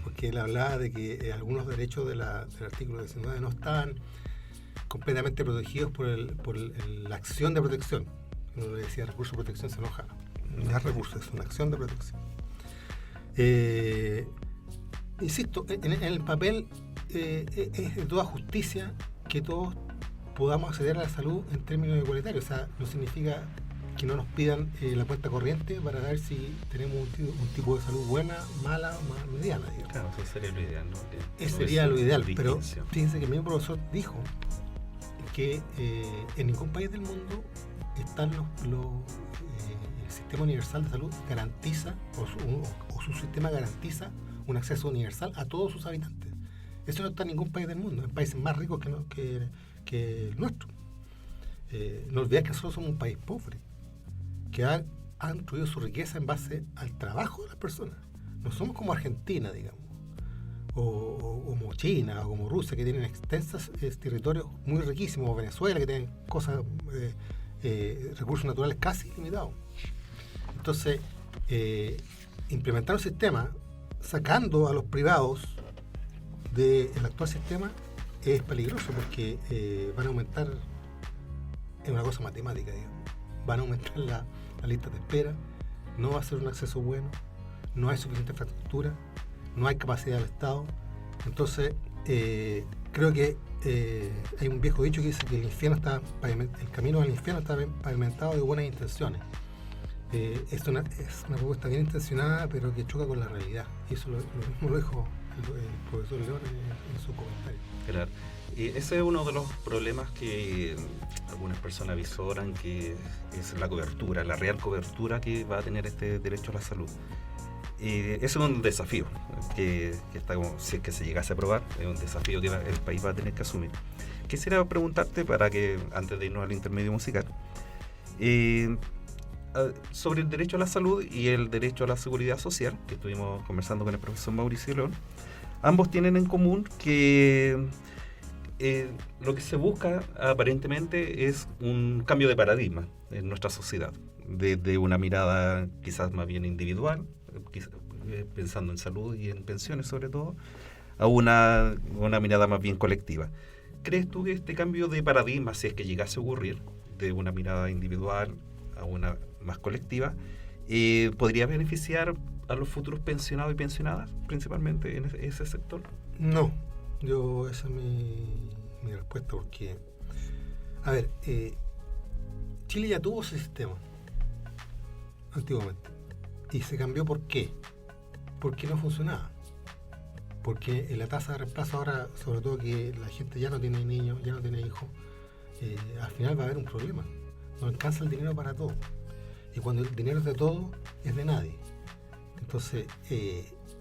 porque él hablaba de que algunos derechos del artículo 19 no estaban completamente protegidos por la acción de protección. Uno le decía recurso de protección, se enoja. No es recurso, es una acción de protección. Insisto, en el papel es de toda justicia que todos podamos acceder a la salud en términos igualitarios. O sea, no significa que no nos pidan la cuenta corriente para ver si tenemos un tipo de salud buena, mala o mediana, digamos. Claro, eso sería lo ideal, ¿no? Eso sería lo ideal, pero fíjense que el mismo profesor dijo que en ningún país del mundo están el sistema universal de salud garantiza o su sistema garantiza un acceso universal a todos sus habitantes. Eso no está en ningún país del mundo, en países más ricos que el nuestro. No olvidar que nosotros somos un país pobre, que han construido su riqueza en base al trabajo de las personas. No somos como Argentina, digamos, o como China, o como Rusia, que tienen extensos territorios muy riquísimos, o Venezuela, que tienen recursos naturales casi ilimitados. Entonces, implementar un sistema sacando a los privados del actual sistema es peligroso, porque van a aumentar, es una cosa matemática, digamos, van a aumentar la lista de espera, no va a ser un acceso bueno, no hay suficiente infraestructura, no hay capacidad del Estado. Entonces, creo que hay un viejo dicho que dice que el camino al infierno está pavimentado de buenas intenciones. Es una propuesta bien intencionada, pero que choca con la realidad. Y eso lo mismo lo dijo el profesor León en su comentario. Claro. Ese es uno de los problemas que algunas personas visoran, que es la cobertura, la real cobertura que va a tener este derecho a la salud. Ese es un desafío que está como, si es que se llegase a aprobar, es un desafío que el país va a tener que asumir. Quisiera preguntarte, para que antes de irnos al intermedio musical, sobre el derecho a la salud y el derecho a la seguridad social, que estuvimos conversando con el profesor Mauricio León. Ambos tienen en común que lo que se busca aparentemente es un cambio de paradigma en nuestra sociedad, de una mirada quizás más bien individual, pensando en salud y en pensiones sobre todo, a una mirada más bien colectiva. ¿Crees tú que este cambio de paradigma, si es que llegase a ocurrir, de una mirada individual a una más colectiva, podría beneficiar a los futuros pensionados y pensionadas, principalmente en ese sector? No, esa es mi respuesta, porque, a ver, Chile ya tuvo ese sistema antiguamente y se cambió. ¿Por qué? Porque no funcionaba. Porque en la tasa de reemplazo ahora, sobre todo que la gente ya no tiene niños, ya no tiene hijos, al final va a haber un problema. No alcanza el dinero para todo. Y cuando el dinero es de todo, es de nadie. Entonces,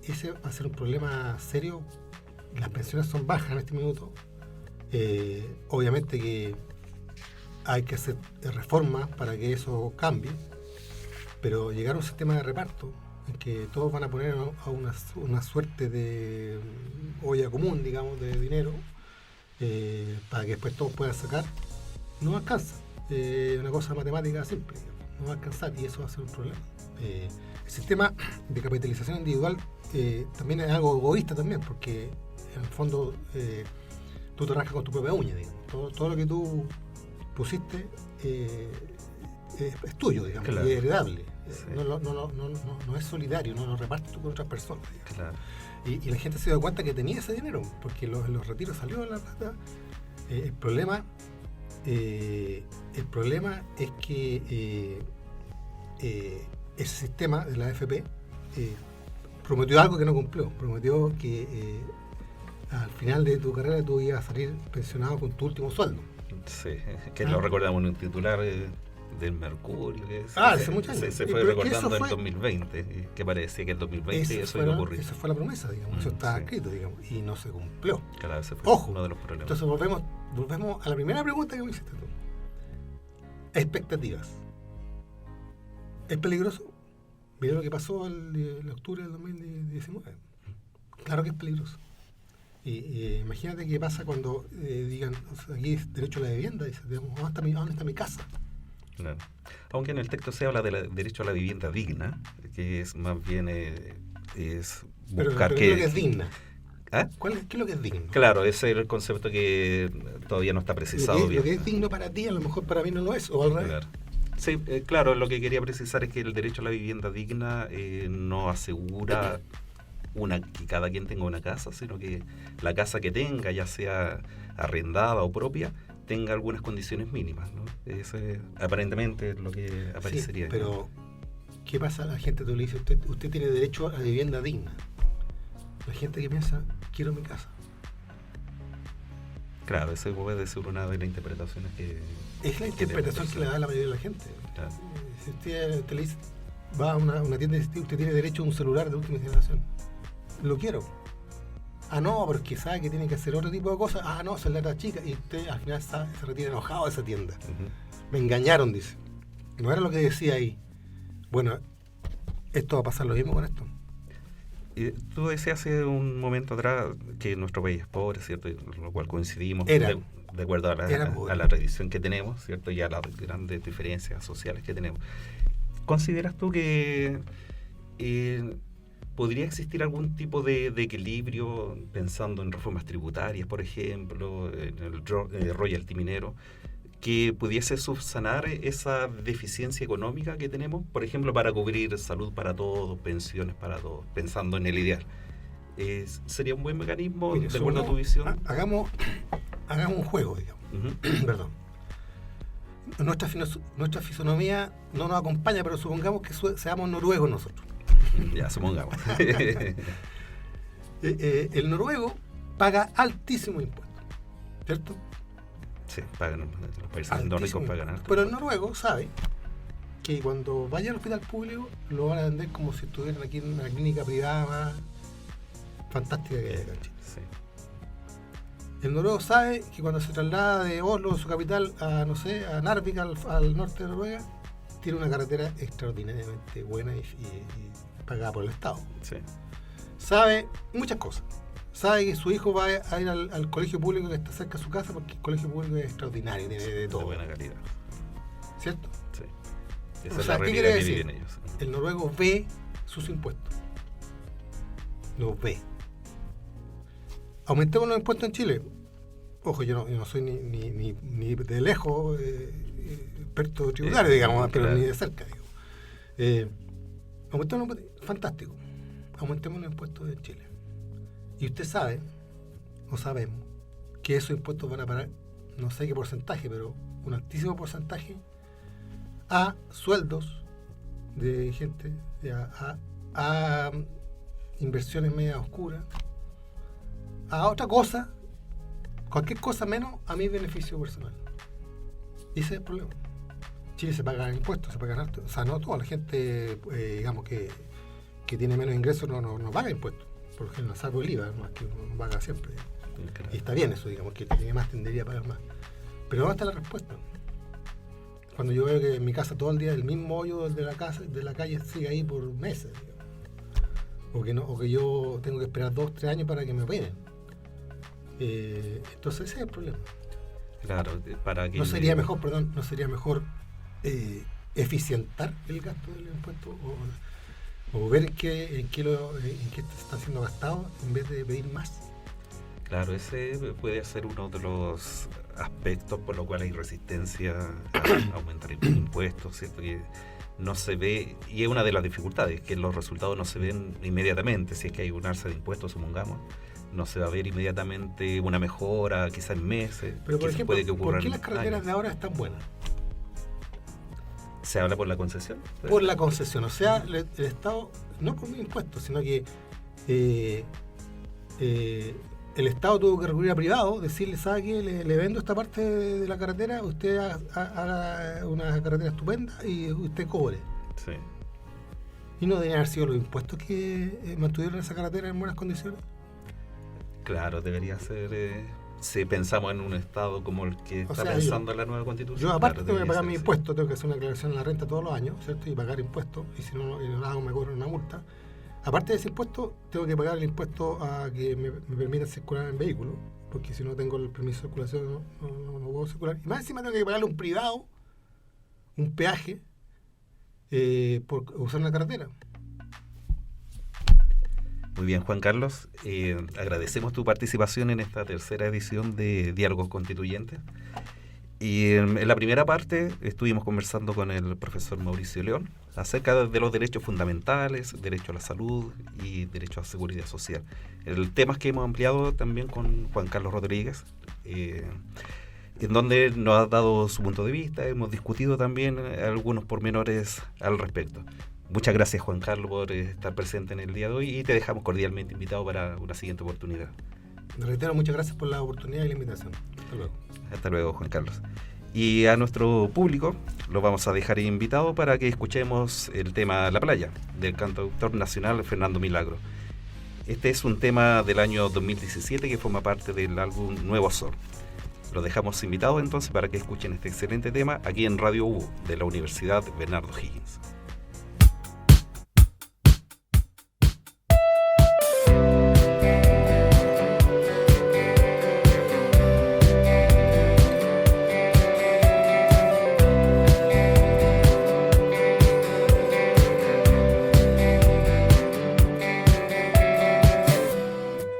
ese va a ser un problema serio. Las pensiones son bajas en este minuto. Obviamente que hay que hacer reformas para que eso cambie, pero llegar a un sistema de reparto en que todos van a poner a una suerte de olla común, digamos, de dinero, para que después todos puedan sacar, no alcanza. Una cosa matemática simple, digamos, no va a alcanzar, y eso va a ser un problema. El sistema de capitalización individual también es algo egoísta también, porque en el fondo tú te rascas con tu propia uña, digamos. Todo lo que tú pusiste es tuyo, digamos, claro, y es heredable. Sí. No es solidario, no lo repartes tú con otras personas, digamos. Claro. Y la gente se dio cuenta que tenía ese dinero, porque en los retiros salió la plata. El problema es que ese sistema de la AFP prometió algo que no cumplió. Prometió que al final de tu carrera tú ibas a salir pensionado con tu último sueldo. Sí, que lo recordamos en un titular del Mercurio. Hace muchos años. Se fue recordando en 2020, que parecía que en 2020 eso iba a ocurrir. Esa fue la promesa, digamos. Eso estaba escrito, digamos, y no se cumplió. Claro, ese fue uno de los problemas. Entonces volvemos a la primera pregunta que me hiciste tú. Expectativas. ¿Es peligroso? Mira lo que pasó el octubre del 2019. Claro que es peligroso. Y imagínate qué pasa cuando digan, o sea, aquí es derecho a la vivienda, y digamos, ¿dónde está mi casa? Claro. Aunque en el texto se habla del derecho a la vivienda digna, que es más bien es buscar pero que... ¿qué es lo que es digna? ¿Ah? ¿Qué es lo que es digno? Claro, ese es el concepto que todavía no está precisado bien. Lo que es digno para ti, a lo mejor para mí no lo es, o al revés. Claro. Sí, claro, lo que quería precisar es que el derecho a la vivienda digna no asegura que cada quien tenga una casa, sino que la casa que tenga, ya sea arrendada o propia, tenga algunas condiciones mínimas, ¿no? Eso es aparentemente lo que aparecería. Sí, pero ¿qué pasa? La gente te le dice, usted tiene derecho a la vivienda digna. La gente que piensa, quiero mi casa. Claro, esa puede ser una de las interpretaciones que... Es la interpretación que le da la mayoría de la gente. Claro. Si usted le dice, va a una tienda y dice, usted tiene derecho a un celular de última generación. Lo quiero. Ah, no, porque sabe que tiene que hacer otro tipo de cosas. Ah, no, son letras chicas. Y usted al final se retira enojado de esa tienda. Me engañaron, dice. No era lo que decía ahí. Bueno, esto va a pasar lo mismo con esto. Tú decías hace un momento atrás que nuestro país es pobre, ¿cierto? Y con lo cual coincidimos de acuerdo a la tradición que tenemos, ¿cierto? Y a las grandes diferencias sociales que tenemos. ¿Consideras tú que podría existir algún tipo de equilibrio, pensando en reformas tributarias, por ejemplo, en el royalty minero, que pudiese subsanar esa deficiencia económica que tenemos, por ejemplo, para cubrir salud para todos, pensiones para todos, pensando en el ideal? ¿Sería un buen mecanismo, de acuerdo a tu visión? Hagamos un juego, digamos. Perdón. Nuestra fisonomía no nos acompaña, pero supongamos que seamos noruegos nosotros. Ya, supongamos. El noruego paga altísimo impuesto, ¿cierto? Sí, pagan, los países nórdicos pagan alto. Pero el noruego sabe que cuando vaya al hospital público lo van a atender como si estuvieran aquí en una clínica privada más fantástica que hay acá en Chile. Sí. El noruego sabe que cuando se traslada de Oslo, su capital, a Narvik, al norte de Noruega, tiene una carretera extraordinariamente buena y pagada por el Estado. Sí. Sabe muchas cosas. sabe que su hijo va a ir al colegio público que está cerca de su casa, porque el colegio público es extraordinario, tiene de De todo, buena calidad. ¿cierto? Sí. Esa O es sea, la ¿qué realidad quiere que decir? viven ellos. El noruego ve sus impuestos. Los ve. Aumentemos los impuestos en Chile. Ojo, yo no soy ni de lejos experto tributario, digamos, pero claro. ni de cerca, digo. Aumentemos los impuestos. Fantástico. Aumentemos los impuestos en Chile. Y usted sabe, o sabemos, que esos impuestos van a parar, no sé qué porcentaje, pero un altísimo porcentaje a sueldos de gente, a inversiones media oscuras, a otra cosa, cualquier cosa menos a mi beneficio personal. Y ese es el problema. Chile se pagan impuestos, se pagan alto. O sea, no toda la gente, digamos, que tiene menos ingresos no paga impuestos. Por lo general, salvo el IVA, más que uno paga siempre. Y está bien eso, digamos, que el que tiene más tendería a pagar más. Pero ¿dónde está la respuesta? Cuando yo veo que en mi casa todo el día el mismo hoyo de la calle sigue ahí por meses, digamos. O que yo tengo que esperar 2-3 años para que me operen. Entonces ese es el problema. Claro, para que... ¿No sería mejor eficientar el gasto del impuesto o ver en qué está siendo gastado en vez de pedir más? Claro, ese puede ser uno de los aspectos por lo cual hay resistencia a aumentar impuestos, ¿cierto? Que no se ve, y es una de las dificultades, que los resultados no se ven inmediatamente. Si es que hay un alza de impuestos, supongamos, no se va a ver inmediatamente una mejora, quizás en meses. Pero por ejemplo, puede que ocurra ¿por qué en las carreteras años. de ahora están buenas? ¿Se habla por la concesión? Por la concesión, o sea, el Estado, no por mis impuestos, sino que el Estado tuvo que recurrir a privado, decirle, ¿sabe qué? Le vendo esta parte de la carretera, usted haga una carretera estupenda y usted cobre. Sí. ¿Y no deberían haber sido los impuestos que mantuvieron esa carretera en buenas condiciones? Claro, debería ser... si pensamos en un Estado como el que está sea, pensando en la nueva Constitución. Yo aparte claro, tengo que debería pagar ser mi así. impuesto, tengo que hacer una declaración en la renta todos los años, ¿cierto? Y pagar impuestos, y si no lo hago me cobran una multa. Aparte de ese impuesto, tengo que pagar el impuesto a que me permita circular en vehículo, porque si no tengo el permiso de circulación no puedo circular. Y más encima tengo que pagarle a un privado un peaje por usar una carretera. Muy bien, Juan Carlos, agradecemos tu participación en esta tercera edición de Diálogos Constituyentes. Y en la primera parte estuvimos conversando con el profesor Mauricio León acerca de los derechos fundamentales, derecho a la salud y derecho a seguridad social. El tema que hemos ampliado también con Juan Carlos Rodríguez, en donde nos ha dado su punto de vista, hemos discutido también algunos pormenores al respecto. Muchas gracias, Juan Carlos, por estar presente en el día de hoy y te dejamos cordialmente invitado para una siguiente oportunidad. Reitero, muchas gracias por la oportunidad y la invitación. Hasta luego. Hasta luego, Juan Carlos. Y a nuestro público lo vamos a dejar invitado para que escuchemos el tema La Playa, del cantautor nacional Fernando Milagro. Este es un tema del año 2017 que forma parte del álbum Nuevo Sol. Los dejamos invitados entonces para que escuchen este excelente tema aquí en Radio U de la Universidad Bernardo Higgins.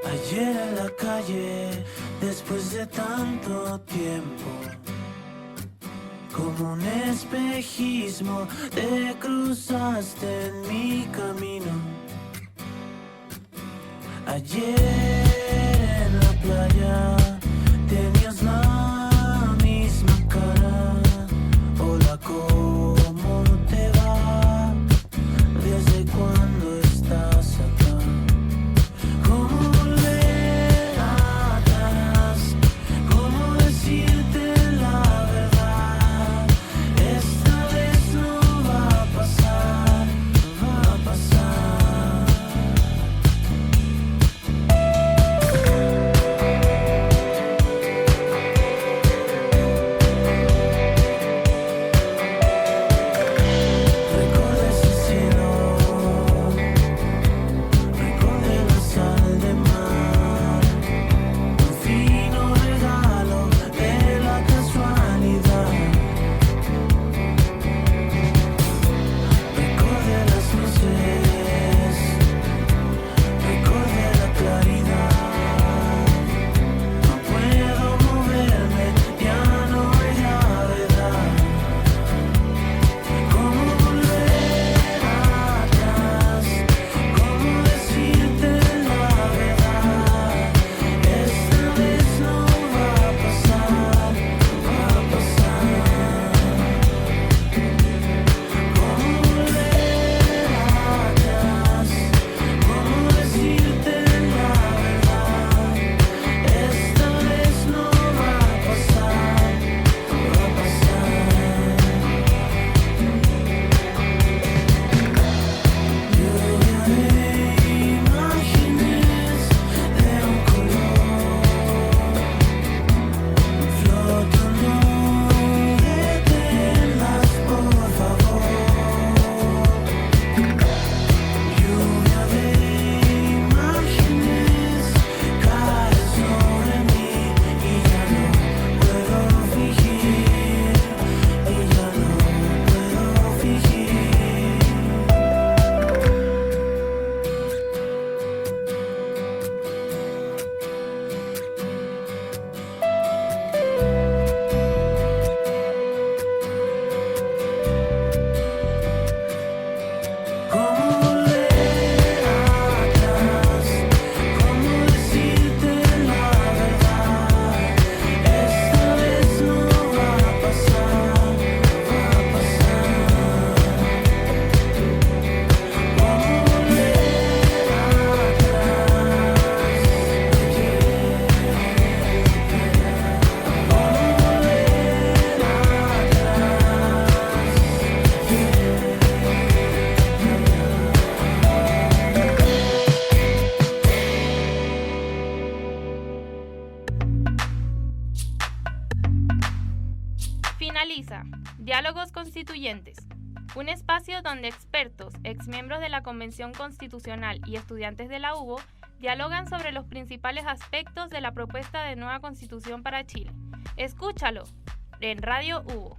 Ayer en la calle, después de tanto tiempo, como un espejismo, te cruzaste en mi camino. Ayer en la playa, tenías la misma cara. Hola, ¿cómo te va? ¿Desde cuándo estás acá? ¿Cómo volver atrás? ¿Cómo decirte la verdad? Esta vez no va a pasar, no va a pasar. Finaliza Diálogos Constituyentes, un espacio donde expertos, exmiembros de la Convención Constitucional y estudiantes de la UBO dialogan sobre los principales aspectos de la propuesta de nueva Constitución para Chile. Escúchalo en Radio UBO.